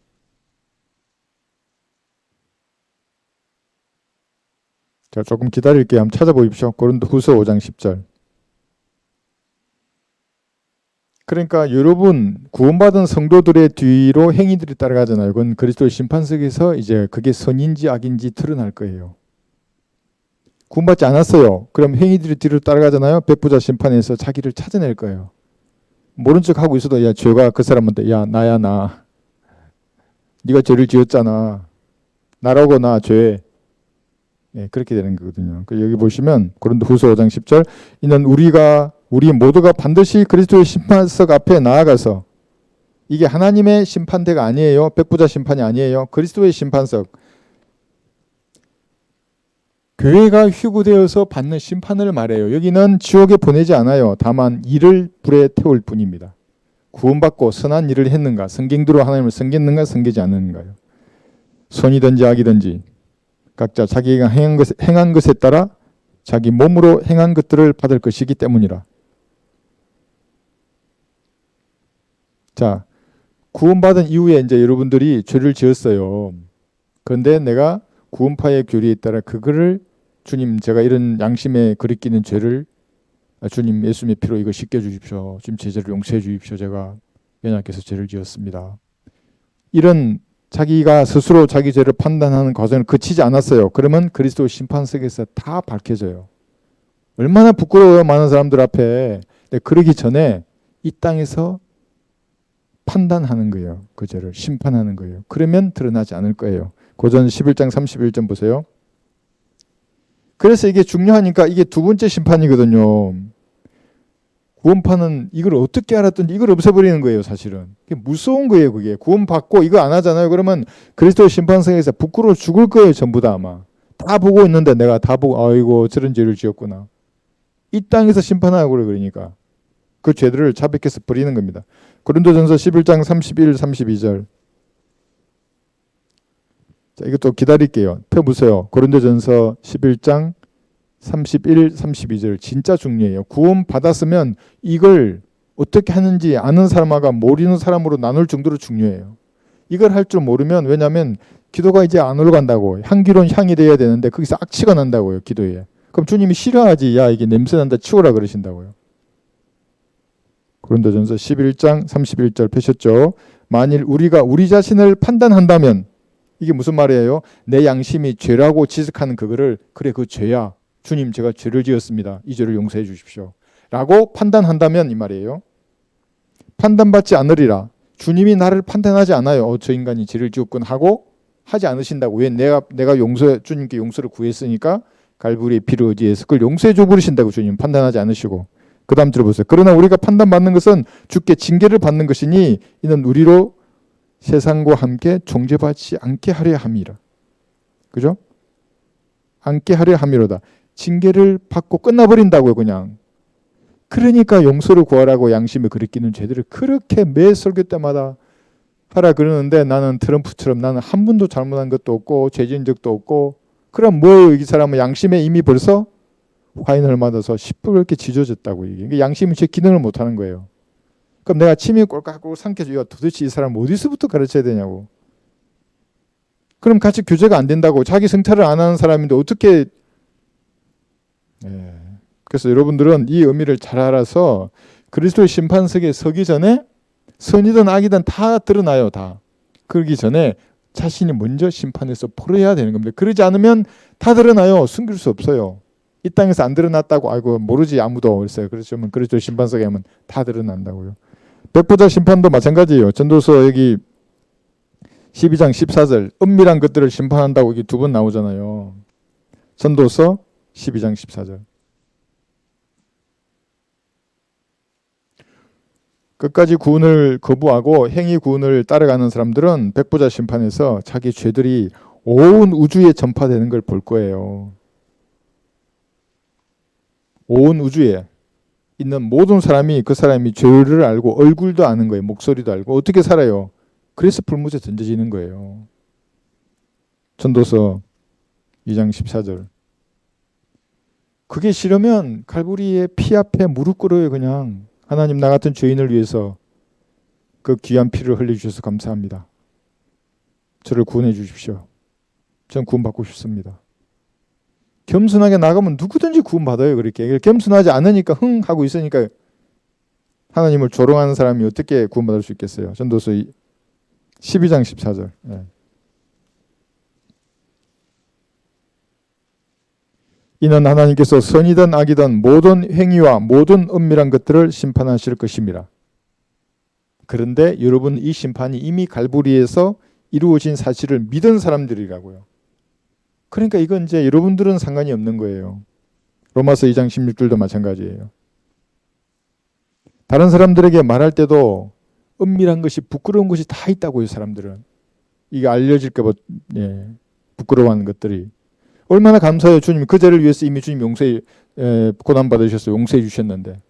자, 조금 기다릴게요. 한번 찾아보십시오. 고린도후서 5장 10절. 그러니까 여러분 구원받은 성도들의 뒤로 행위들이 따라가잖아요. 그건 그리스도의 심판석에서 이제 그게 선인지 악인지 드러날 거예요. 구원받지 않았어요. 그럼 행위들이 뒤로 따라가잖아요. 백부자 심판에서 자기를 찾아낼 거예요. 모른 척 하고 있어도 야 죄가 그 사람한테 야 나야 나. 네가 죄를 지었잖아. 나라고 나 죄. 예, 그렇게 되는 거거든요. 여기 보시면 고린도후서 5장 10절 이는 우리 모두가 반드시 그리스도의 심판석 앞에 나아가서 이게 하나님의 심판대가 아니에요. 백부자 심판이 아니에요. 그리스도의 심판석. 교회가 휴구되어서 받는 심판을 말해요. 여기는 지옥에 보내지 않아요. 다만 이를 불에 태울 뿐입니다. 구원받고 선한 일을 했는가, 성경대로 하나님을 섬겼는가, 섬기지 않는가요. 선이든지 악이든지 각자 자기가 행한 것에 따라 자기 몸으로 행한 것들을 받을 것이기 때문이라. 자, 구원받은 이후에 이제 여러분들이 죄를 지었어요. 그런데 내가 구원파의 교리에 따라 그거를 주님 제가 이런 양심에 거리끼는 죄를 주님 예수님의 피로 이거 씻겨 주십시오. 주님 제 죄를 용서해 주십시오. 제가 연약해서 죄를 지었습니다. 이런 자기가 스스로 자기 죄를 판단하는 과정을 거치지 않았어요. 그러면 그리스도 심판석에서 다 밝혀져요. 얼마나 부끄러워요. 많은 사람들 앞에. 근데 그러기 전에 이 땅에서 판단하는 거예요. 그 죄를 심판하는 거예요. 그러면 드러나지 않을 거예요. 고전 11장 31절 보세요. 그래서 이게 중요하니까 이게 두 번째 심판이거든요. 구원파는 이걸 어떻게 알았든지 이걸 없애버리는 거예요. 사실은 그게 무서운 거예요. 그게 구원받고 이거 안 하잖아요. 그러면 그리스도의 심판석에서 부끄러워 죽을 거예요. 전부 다 아마 다 보고 있는데 내가 다 보고 아이고 저런 죄를 지었구나. 이 땅에서 심판하고 그러니까 그 죄들을 자백해서 버리는 겁니다. 고린도전서 11장 31, 32절. 자, 이것도 기다릴게요. 펴보세요. 고린도전서 11장 31, 32절 진짜 중요해요. 구원 받았으면 이걸 어떻게 하는지 아는 사람과 모르는 사람으로 나눌 정도로 중요해요. 이걸 할 줄 모르면 왜냐하면 기도가 이제 안 올라간다고. 향기로운 향이 돼야 되는데 거기서 악취가 난다고요. 기도에. 그럼 주님이 싫어하지. 야 이게 냄새 난다 치우라 그러신다고요. 고린도전서 11장 31절 펴셨죠. 만일 우리가 우리 자신을 판단한다면 이게 무슨 말이에요? 내 양심이 죄라고 지적하는 그거를 그래 그 죄야. 주님 제가 죄를 지었습니다. 이 죄를 용서해 주십시오. 라고 판단한다면 이 말이에요. 판단받지 않으리라. 주님이 나를 판단하지 않아요. 저 인간이 죄를 지었군 하고 하지 않으신다고. 왜? 내가 주님께 용서를 구했으니까 갈보리의 피를 의지해서 그걸 용서해 줘 버리신다고. 주님 판단하지 않으시고. 그 다음 들어보세요. 그러나 우리가 판단받는 것은 주께 징계를 받는 것이니 이는 우리로 세상과 함께 정죄받지 않게 하려 함이라. 그죠? 않게 하려 함이로다. 징계를 받고 끝나버린다고요. 그냥. 그러니까 용서를 구하라고 양심에 그리끼는 죄들을 그렇게 매 설교 때마다 하라 그러는데 나는 트럼프처럼 나는 한 번도 잘못한 것도 없고 죄 지은 적도 없고 그럼 뭐 이 사람은 양심에 이미 벌써 화인을 맞아서 시뻘겋게 지져졌다고. 이게 양심이 제 기능을 못하는 거예요. 그럼 내가 침이 꼴깍꼴 삼켜줘야 도대체 이 사람 어디서부터 가르쳐야 되냐고. 그럼 같이 교제가 안 된다고. 자기 성찰을 안 하는 사람인데 어떻게. 그래서 여러분들은 이 의미를 잘 알아서 그리스도의 심판석에 서기 전에 선이든 악이든 다 드러나요. 다. 그러기 전에 자신이 먼저 심판에서 풀어야 되는 겁니다. 그러지 않으면 다 드러나요. 숨길 수 없어요. 이 땅에서 안 드러났다고 아이고 모르지 아무도 그랬어요. 그렇지만 그리스도 심판석에 하면 다 드러난다고요. 백보자 심판도 마찬가지예요. 전도서 여기 12장 14절 은밀한 것들을 심판한다고 이게 두 번 나오잖아요. 전도서 12장 14절. 끝까지 구원을 거부하고 행위 구원을 따라가는 사람들은 백보자 심판에서 자기 죄들이 온 우주에 전파되는 걸 볼 거예요. 온 우주에 있는 모든 사람이 그 사람이 죄를 알고 얼굴도 아는 거예요. 목소리도 알고 어떻게 살아요. 그래서 불못에 던져지는 거예요. 전도서 2장 14절. 그게 싫으면 갈보리의 피 앞에 무릎 꿇어요. 그냥 하나님 나 같은 죄인을 위해서 그 귀한 피를 흘려주셔서 감사합니다. 저를 구원해 주십시오. 전 구원받고 싶습니다. 겸손하게 나가면 누구든지 구원받아요. 그렇게 겸손하지 않으니까 흥 하고 있으니까 하나님을 조롱하는 사람이 어떻게 구원받을 수 있겠어요. 전도서 12장 14절. 이는 하나님께서 선이든 악이든 모든 행위와 모든 은밀한 것들을 심판하실 것입니다. 그런데 여러분 이 심판이 이미 갈보리에서 이루어진 사실을 믿은 사람들이라고요. 그러니까 이건 이제 여러분들은 상관이 없는 거예요. 로마서 2장 16절도 마찬가지예요. 다른 사람들에게 말할 때도 은밀한 것이 부끄러운 것이 다 있다고요. 사람들은. 이게 알려질까 봐 부끄러워하는 것들이. 얼마나 감사해요. 주님 그 죄를 위해서 이미 주님 고난받으셨어요. 용서해 주셨는데.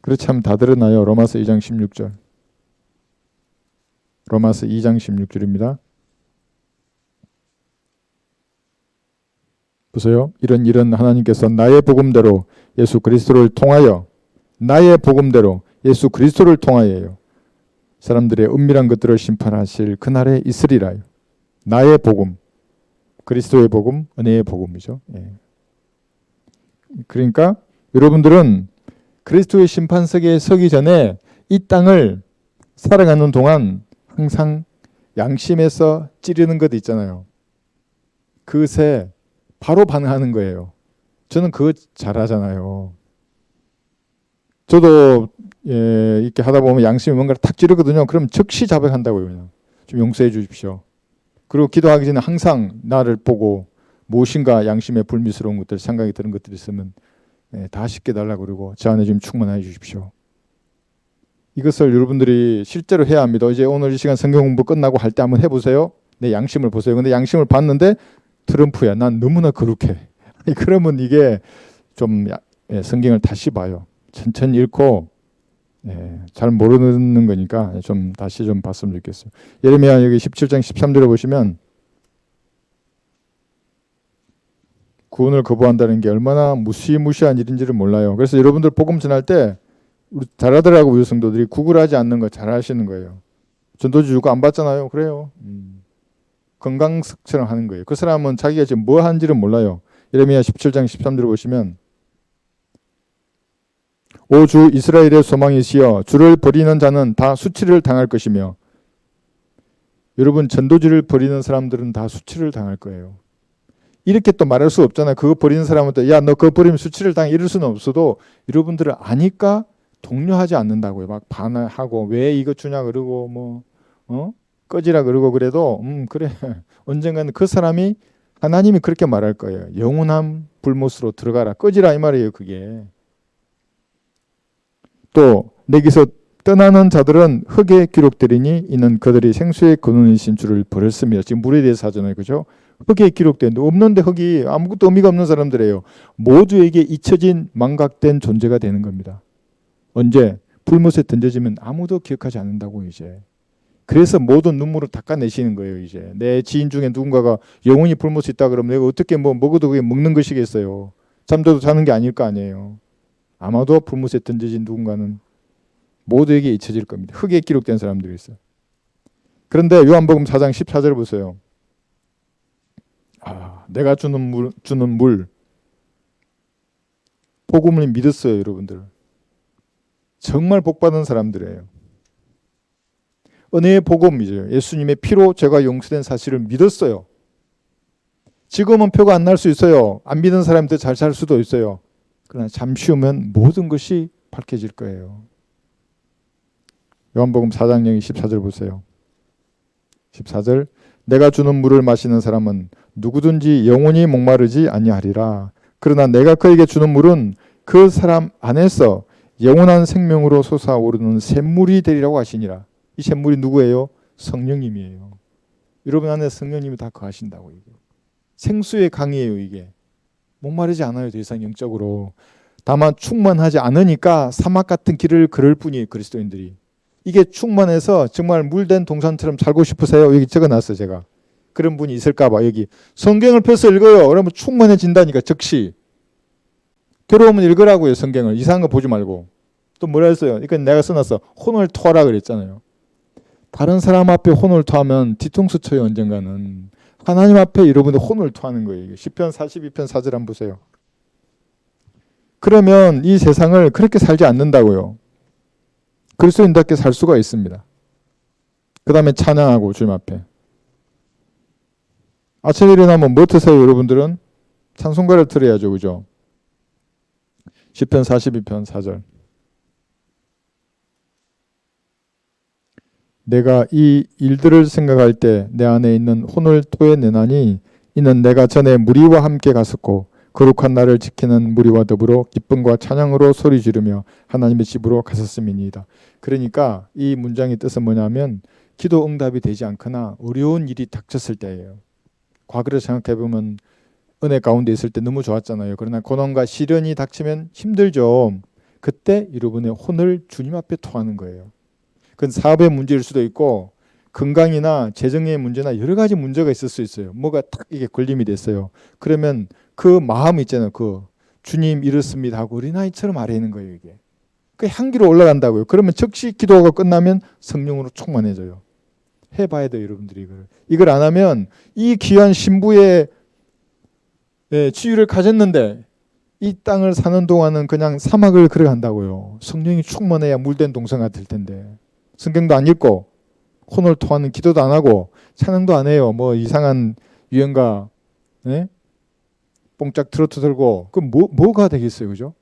그렇지 하면 다 드러나요. 로마서 2장 16절. 로마서 2장 16절입니다. 보세요. 이런 하나님께서 나의 복음대로 예수 그리스도를 통하여 나의 복음대로 예수 그리스도를 통하여요. 사람들의 은밀한 것들을 심판하실 그날에 있으리라요. 나의 복음. 그리스도의 복음, 은혜의 복음이죠. 그러니까 여러분들은 그리스도의 심판석에 서기 전에 이 땅을 살아가는 동안 항상 양심에서 찌르는 것 있잖아요. 그것에 바로 반응하는 거예요. 저는 그거 잘하잖아요. 저도 이렇게 하다 보면 양심이 뭔가를 탁 찌르거든요. 그럼 즉시 자백한다고요. 그냥 좀 용서해 주십시오. 그리고 기도하기 전에 항상 나를 보고 무엇인가 양심에 불미스러운 것들, 생각이 드는 것들이 있으면 다 씻겨달라고 그러고 저 안에 좀 충만해 주십시오. 이것을 여러분들이 실제로 해야 합니다. 이제 오늘 이 시간 성경 공부 끝나고 할 때 한번 해보세요. 내 양심을 보세요. 근데 양심을 봤는데 트럼프야. 난 너무나 거룩해. 그러면 이게 좀 성경을 다시 봐요. 천천히 읽고 잘 모르는 거니까 좀 다시 좀 봤으면 좋겠어요. 예레미야 여기 17장 13절에 보시면 구원을 거부한다는 게 얼마나 무시무시한 일인지를 몰라요. 그래서 여러분들 복음 전할 때 우리 잘하더라고 우리 성도들이 구글하지 않는 거 잘 하시는 거예요. 전도지 주고 안 받잖아요. 그래요. 건강석처럼 하는 거예요. 그 사람은 자기가 지금 뭐 하는지를 몰라요. 예레미야 17장 13절을 보시면 오 주 이스라엘의 소망이시여 주를 버리는 자는 다 수치를 당할 것이며 여러분 전도지를 버리는 사람들은 다 수치를 당할 거예요. 이렇게 또 말할 수 없잖아요. 그거 버리는 사람한테 야 너 그거 버리면 수치를 당해 이럴 수는 없어도 여러분들은 아니까 독려하지 않는다고요. 막 반하고 왜 이거 주냐 그러고 뭐 꺼지라 그러고 그래도 그래 언젠가는 그 사람이 하나님이 그렇게 말할 거예요. 영원한 불못으로 들어가라 꺼지라 이 말이에요. 그게 또 내게서 떠나는 자들은 흙에 기록되리니 이는 그들이 생수의 근원이신 줄을 버렸습니다. 지금 물에 대해서 하잖아요. 그죠? 흙에 기록된 없는데 흙이 아무것도 의미가 없는 사람들이에요. 모두에게 잊혀진 망각된 존재가 되는 겁니다. 언제? 불못에 던져지면 아무도 기억하지 않는다고 이제. 그래서 모든 눈물을 닦아내시는 거예요. 이제 내 지인 중에 누군가가 영원히 불못에 있다 그러면 내가 어떻게 뭐 먹어도 그게 먹는 것이겠어요. 잠자도 자는 게 아닐 거 아니에요. 아마도 불못에 던져진 누군가는 모두에게 잊혀질 겁니다. 흙에 기록된 사람들이 있어요. 그런데 요한복음 4장 14절 보세요. 내가 주는 물 복음을 믿었어요. 여러분들. 정말 복받은 사람들이에요. 은혜의 복음이죠. 예수님의 피로 죄가 용서된 사실을 믿었어요. 지금은 표가 안 날 수 있어요. 안 믿는 사람들 잘 살 수도 있어요. 그러나 잠시 후면 모든 것이 밝혀질 거예요. 요한복음 4장 14절 보세요. 14절 내가 주는 물을 마시는 사람은 누구든지 영원히 목마르지 아니하리라. 그러나 내가 그에게 주는 물은 그 사람 안에서 영원한 생명으로 솟아오르는 샘물이 되리라고 하시니라. 이 샘물이 누구예요? 성령님이에요. 여러분 안에 성령님이 다 거하신다고. 이게 생수의 강이에요. 이게 목마르지 않아요. 더 이상 영적으로. 다만 충만하지 않으니까 사막 같은 길을 걸을 뿐이에요. 그리스도인들이. 이게 충만해서 정말 물된 동산처럼 살고 싶으세요? 여기 적어놨어요. 제가. 그런 분이 있을까 봐. 여기 성경을 펴서 읽어요. 그러면 충만해진다니까. 즉시. 괴로우면 읽으라고요. 성경을. 이상한 거 보지 말고. 또 뭐라 했어요? 이건 내가 써놨어. 혼을 토하라 그랬잖아요. 다른 사람 앞에 혼을 토하면 뒤통수 쳐요. 언젠가는. 하나님 앞에 여러분들 혼을 토하는 거예요. 시편 42편 4절 한번 보세요. 그러면 이 세상을 그렇게 살지 않는다고요. 그리스도인답게 살 수가 있습니다. 그 다음에 찬양하고 주님 앞에. 아침에 일어나면 뭐 드세요? 여러분들은? 찬송가를 들어야죠. 그죠? 시편 42편 4절. 내가 이 일들을 생각할 때 내 안에 있는 혼을 토해내나니 이는 내가 전에 무리와 함께 갔었고 거룩한 나를 지키는 무리와 더불어 기쁨과 찬양으로 소리 지르며 하나님의 집으로 갔었음이니이다. 그러니까 이 문장의 뜻은 뭐냐면 기도 응답이 되지 않거나 어려운 일이 닥쳤을 때예요. 과거를 생각해보면 은혜 가운데 있을 때 너무 좋았잖아요. 그러나 고난과 시련이 닥치면 힘들죠. 그때 여러분의 혼을 주님 앞에 토하는 거예요. 그건 사업의 문제일 수도 있고 건강이나 재정의 문제나 여러 가지 문제가 있을 수 있어요. 뭐가 딱 이게 걸림이 됐어요. 그러면 그 마음 있잖아요. 그 주님 이렇습니다 하고 어린아이처럼 아뢰는 거예요. 이게. 그 향기로 올라간다고요. 그러면 즉시 기도가 끝나면 성령으로 충만해져요. 해봐야 돼요. 여러분들이 이걸 안 하면 이 귀한 신부의 치유를 가졌는데 이 땅을 사는 동안은 그냥 사막을 걸어간다고요. 성령이 충만해야 물된 동성가 될 텐데. 성경도 안 읽고 혼을 토하는 기도도 안 하고 찬양도 안 해요. 뭐 이상한 유행가 뽕짝 트로트 들고 그 뭐가 되겠어요. 그죠?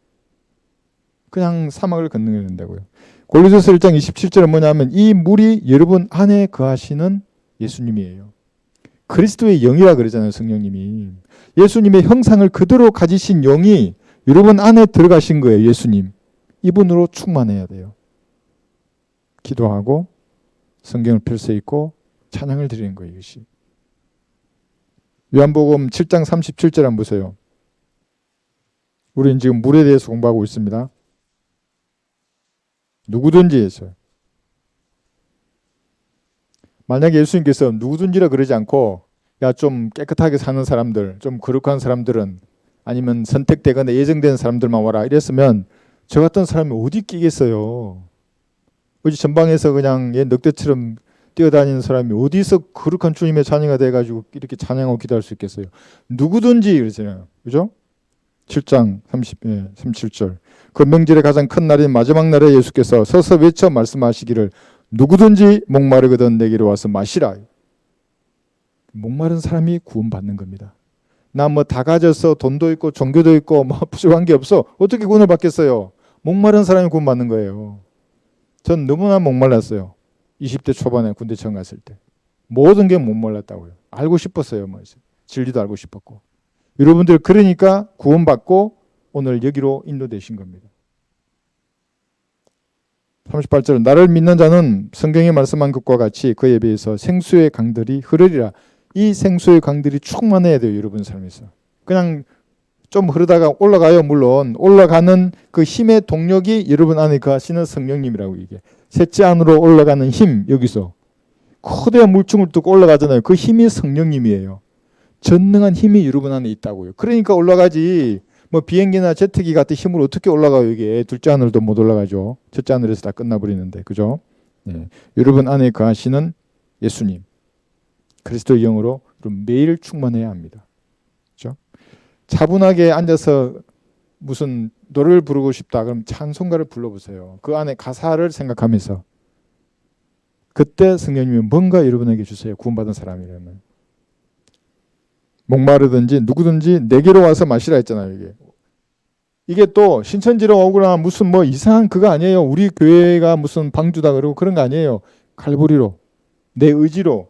그냥 사막을 걷는 된다고요. 골로새서 1장 27절은 뭐냐면 이 물이 여러분 안에 거하시는 예수님이에요. 그리스도의 영이라 그러잖아요. 성령님이. 예수님의 형상을 그대로 가지신 영이 여러분 안에 들어가신 거예요. 예수님. 이분으로 충만해야 돼요. 기도하고 성경을 펼쳐 읽고 찬양을 드리는 거예요. 이것이. 요한복음 7장 37절 한번 보세요. 우리는 지금 물에 대해서 공부하고 있습니다. 누구든지 했어요. 만약에 예수님께서 누구든지라 그러지 않고 야, 좀 깨끗하게 사는 사람들, 좀 거룩한 사람들은 아니면 선택되거나 예정된 사람들만 와라 이랬으면 저 같은 사람이 어디 끼겠어요. 어디 전방에서 그냥 늑대처럼 뛰어다니는 사람이 어디서 거룩한 주님의 자녀가 돼가지고 이렇게 찬양하고 기도할 수 있겠어요. 누구든지 그러잖아요. 그죠? 7장 37절. 그 명절의 가장 큰 날인 마지막 날에 예수께서 서서 외쳐 말씀하시기를 누구든지 목마르거든 내게로 와서 마시라. 목마른 사람이 구원받는 겁니다. 나 뭐 다 가져서 돈도 있고 종교도 있고 뭐 부족한 게 없어. 어떻게 구원을 받겠어요? 목마른 사람이 구원받는 거예요. 전 너무나 목말랐어요. 20대 초반에 군대 처음 갔을 때. 모든 게 목말랐다고요. 알고 싶었어요. 뭐 진리도 알고 싶었고. 여러분들 그러니까 구원받고 오늘 여기로 인도되신 겁니다. 38절 나를 믿는 자는 성경에 말씀한 것과 같이 그에 비해서 생수의 강들이 흐르리라. 이 생수의 강들이 충만해야 돼요. 여러분 삶에서. 그냥 좀 흐르다가 올라가요. 물론 올라가는 그 힘의 동력이 여러분 안에 거하시는 성령님이라고 이게. 셋째 안으로 올라가는 힘 여기서 거대한 물줄을 뚫고 올라가잖아요. 그 힘이 성령님이에요. 전능한 힘이 여러분 안에 있다고요. 그러니까 올라가지. 뭐 비행기나 제트기 같은 힘으로 어떻게 올라가요? 이게 둘째 하늘도 못 올라가죠. 첫째 하늘에서 다 끝나버리는데, 그죠? 네. 여러분 안에 거하시는 예수님, 그리스도의 영으로 매일 충만해야 합니다. 그죠? 차분하게 앉아서 무슨 노래를 부르고 싶다. 그럼 찬송가를 불러보세요. 그 안에 가사를 생각하면서 그때 성령님이 뭔가 여러분에게 주세요. 구원받은 사람이라면. 목마르든지 누구든지 내게로 와서 마시라 했잖아요. 이게 또 신천지로 오거나 무슨 뭐 이상한 그거 아니에요. 우리 교회가 무슨 방주다 그러고 그런 거 아니에요. 칼보리로 내 의지로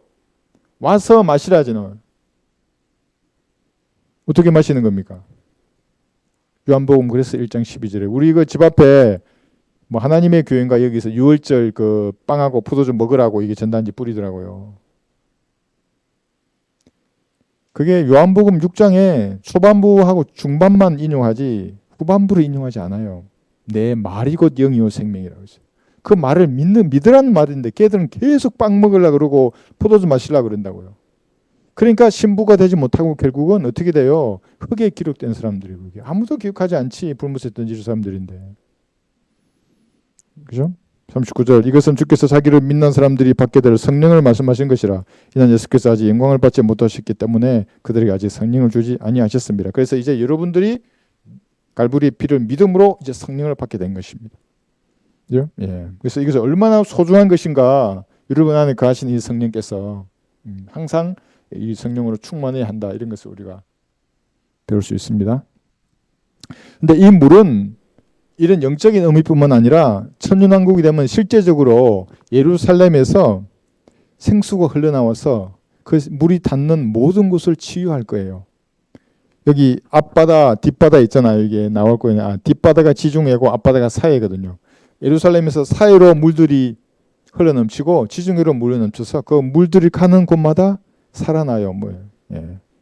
와서 마시라잖아요. 어떻게 마시는 겁니까? 요한복음 그래서 1장 12절에 우리 그 집 앞에 뭐 하나님의 교회인가 여기서 6월절 그 빵하고 포도주 먹으라고 이게 전단지 뿌리더라고요. 그게 요한복음 6장에 초반부하고 중반만 인용하지 후반부를 인용하지 않아요. 내 말이 곧 영이요 생명이라고 했어요. 그 말을 믿으라는 말인데 걔들은 계속 빵 먹으려고 그러고 포도주 마시려고 그런다고요. 그러니까 신부가 되지 못하고 결국은 어떻게 돼요? 흙에 기록된 사람들이고 아무도 기억하지 않지. 불못에 던질 사람들인데. 그죠? 39절 이것은 주께서 자기를 믿는 사람들이 받게 될 성령을 말씀하신 것이라. 이는 예수께서 아직 영광을 받지 못하셨기 때문에 그들에게 아직 성령을 주지 아니하셨습니다. 그래서 이제 여러분들이 갈보리의 피를 믿음으로 이제 성령을 받게 된 것입니다. 그죠? 예. 그래서 이것이 얼마나 소중한 것인가. 여러분 안에 거하신 이 성령께서 항상 이 성령으로 충만해야 한다. 이런 것을 우리가 배울 수 있습니다. 근데 이 물은 이런 영적인 의미뿐만 아니라 천년왕국이 되면 실제적으로 예루살렘에서 생수가 흘러나와서 그 물이 닿는 모든 곳을 치유할 거예요. 여기 앞바다, 뒷바다 있잖아요. 이게 나올 거예요. 뒷바다가 지중해고 앞바다가 사해거든요. 예루살렘에서 사해로 물들이 흘러넘치고 지중해로 물이 넘쳐서 그 물들이 가는 곳마다 살아나요. 예.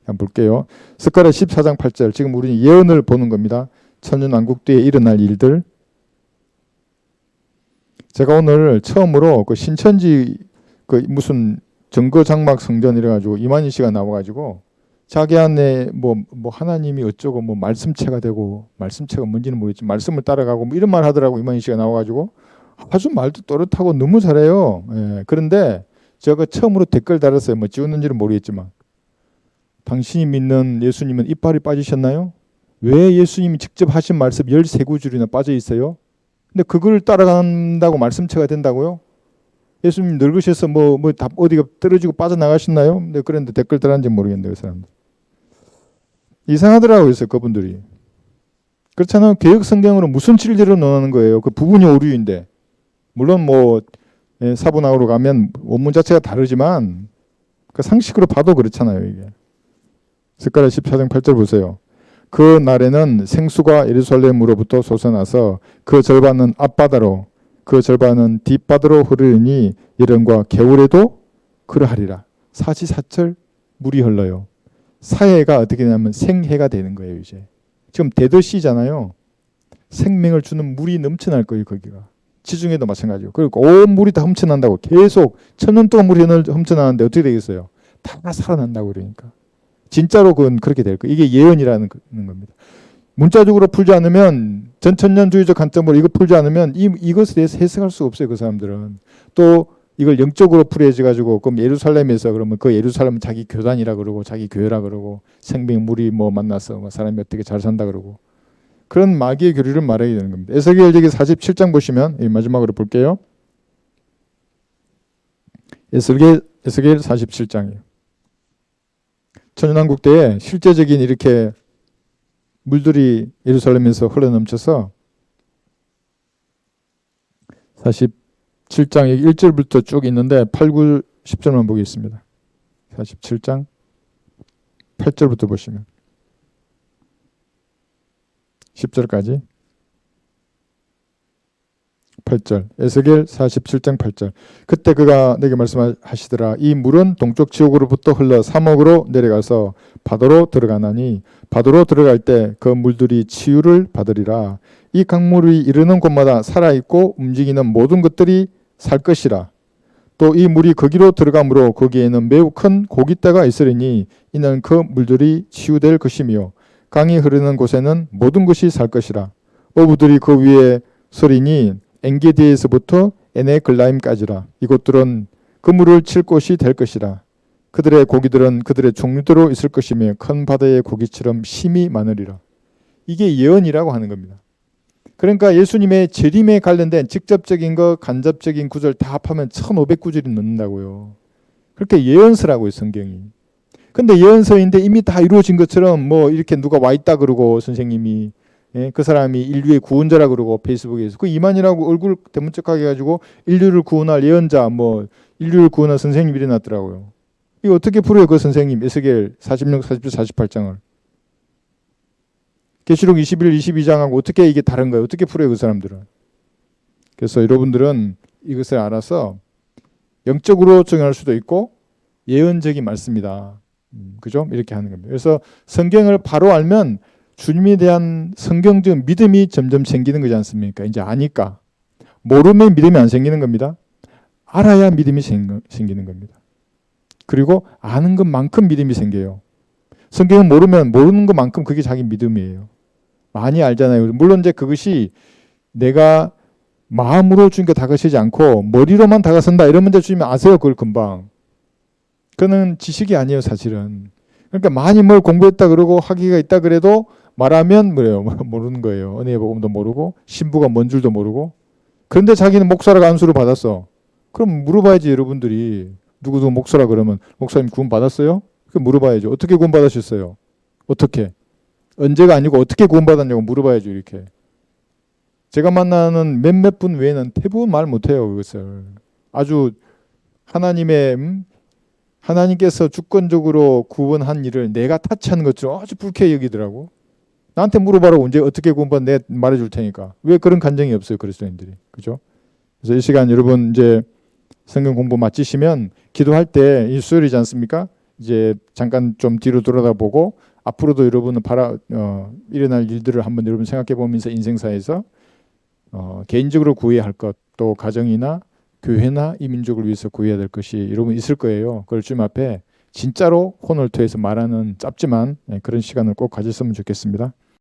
한번 볼게요. 스가랴 14장 8절. 지금 우리는 예언을 보는 겁니다. 천년왕국 뒤에 일어날 일들. 제가 오늘 처음으로 그 신천지 그 무슨 정거장막 성전 이래가지고 이만희 씨가 나와가지고 자기 안에 뭐 하나님이 어쩌고 뭐 말씀체가 되고 말씀체가 뭔지는 모르겠지만 말씀을 따라가고 뭐 이런 말 하더라고. 이만희 씨가 나와가지고 아주 말도 또렷하고 너무 잘해요. 예. 그런데 제가 처음으로 댓글 달았어요. 뭐 지웠는지는 모르겠지만 당신이 믿는 예수님은 이빨이 빠지셨나요? 왜 예수님이 직접 하신 말씀 13구줄이나 빠져 있어요? 근데 그걸 따라간다고 말씀체가 된다고요? 예수님 늙으셔서 다 어디가 떨어지고 빠져나가셨나요? 근데 그런데 댓글 달았는지 모르겠네요. 그 사람들. 이상하더라고요. 그래서 그분들이. 그렇잖아요. 개혁 성경으로 무슨 진리를 논하는 거예요. 그 부분이 오류인데. 물론 뭐 사분학으로 가면 원문 자체가 다르지만 그 상식으로 봐도 그렇잖아요. 이게 스가랴 14장 8절 보세요. 그 날에는 생수가 예루살렘으로부터 솟아나서 그 절반은 앞바다로 그 절반은 뒷바다로 흐르니 여름과 겨울에도 그러하리라. 사시사철 물이 흘러요. 사해가 어떻게 되냐면 생해가 되는 거예요. 이제 지금 대더시잖아요. 생명을 주는 물이 넘쳐날 거예요. 거기가 지중해도 마찬가지고. 그리고 온 물이 다 훔쳐난다고 계속 1000년 동안 물이 훔쳐나는데 어떻게 되겠어요? 다 살아난다고 그러니까. 진짜로 그건 그렇게 될 거예요. 이게 예언이라는 겁니다. 문자적으로 풀지 않으면 전천년주의적 관점으로 이거 풀지 않으면 이것에 대해서 해석할 수가 없어요. 그 사람들은. 또 이걸 영적으로 풀어야지 가지고 그럼 예루살렘에서 그러면 그 예루살렘은 자기 교단이라 그러고 자기 교회라 그러고 생명 물이 뭐 만나서 뭐 사람이 어떻게 잘 산다 그러고 그런 마귀의 교리를 말하게 되는 겁니다. 에스겔기 47장 보시면 마지막으로 볼게요. 에스겔 47장이에요. 천연왕국 때에 실제적인 이렇게 물들이 예루살렘에서 흘러넘쳐서 47장 1절부터 쭉 있는데 8, 9, 10절만 보겠습니다. 47장 8절부터 보시면 10절까지 8절 에스겔 47장 8절 그때 그가 내게 말씀하시더라. 이 물은 동쪽 지옥으로부터 흘러 사목으로 내려가서 바다로 들어가나니 바다로 들어갈 때 그 물들이 치유를 받으리라. 이 강물이 이르는 곳마다 살아있고 움직이는 모든 것들이 살 것이라. 또 이 물이 거기로 들어가므로 거기에는 매우 큰 고깃대가 있으리니 이는 그 물들이 치유될 것이며 강이 흐르는 곳에는 모든 것이 살 것이라. 어부들이 그 위에 서리니 엔게디에서부터 에네글라임까지라. 이곳들은 그물을 칠 곳이 될 것이라. 그들의 고기들은 그들의 종류대로 있을 것이며 큰 바다의 고기처럼 심이 많으리라. 이게 예언이라고 하는 겁니다. 그러니까 예수님의 재림에 관련된 직접적인 거 간접적인 구절 다 합하면 1500구절이 넘는다고요. 그렇게 예언서라고요. 성경이. 근데 예언서인데 이미 다 이루어진 것처럼 뭐 이렇게 누가 와 있다 그러고 선생님이 그 사람이 인류의 구원자라 그러고 페이스북에서 그 이만희라고 얼굴 대문짝하게 해가지고 인류를 구원할 예언자 뭐 인류를 구원할 선생님이 일어났더라고요. 이거 어떻게 풀어요? 그 선생님 에스겔 46, 47, 48장을 계시록 21, 22장하고 어떻게 이게 다른 거예요? 어떻게 풀어요? 그 사람들은. 그래서 여러분들은 이것을 알아서 영적으로 적용할 수도 있고 예언적인 말씀이다. 그죠? 이렇게 하는 겁니다. 그래서 성경을 바로 알면 주님에 대한 성경적 믿음이 점점 생기는 거지 않습니까? 이제 아니까. 모르면 믿음이 안 생기는 겁니다. 알아야 믿음이 생기는 겁니다. 그리고 아는 것만큼 믿음이 생겨요. 성경을 모르면 모르는 것만큼 그게 자기 믿음이에요. 많이 알잖아요. 물론 이제 그것이 내가 마음으로 주님께 다가서지 않고 머리로만 다가선다 이런 문제 주시면 아세요. 그걸 금방. 그거는 지식이 아니에요. 사실은. 그러니까 많이 뭘 공부했다 그러고 학위가 있다 그래도 말하면 뭐래요? 모르는 거예요. 은혜의 복음도 모르고 신부가 뭔 줄도 모르고. 그런데 자기는 목사라고 안수를 받았어. 그럼 물어봐야지 여러분들이. 누구도 목사라 그러면 목사님 구원 받았어요? 그 물어봐야죠. 어떻게 구원 받으셨어요? 어떻게? 언제가 아니고 어떻게 구원 받았냐고 물어봐야죠. 이렇게. 제가 만나는 몇몇 분 외에는 대부분 말 못해요. 그것을. 아주 하나님께서 주권적으로 구원한 일을 내가 타치하는 것처럼 아주 불쾌히 여기더라고. 나한테 물어봐라고 언제 어떻게 구원받 내가 말해줄 테니까. 왜 그런 감정이 없어요. 그리스도인들이. 그죠? 그래서 이 시간 여러분 이제 성경 공부 마치시면 기도할 때 이 수요일이지 않습니까? 이제 잠깐 좀 뒤로 돌아다보고 앞으로도 여러분은 일어날 일들을 한번 여러분 생각해 보면서 인생사에서 개인적으로 구해야 할 것, 또 가정이나 교회나 이 민족을 위해서 구해야 될 것이 여러분 있을 거예요. 그걸 주님 앞에 진짜로 혼을 토해서 말하는 짧지만 그런 시간을 꼭 가졌으면 좋겠습니다.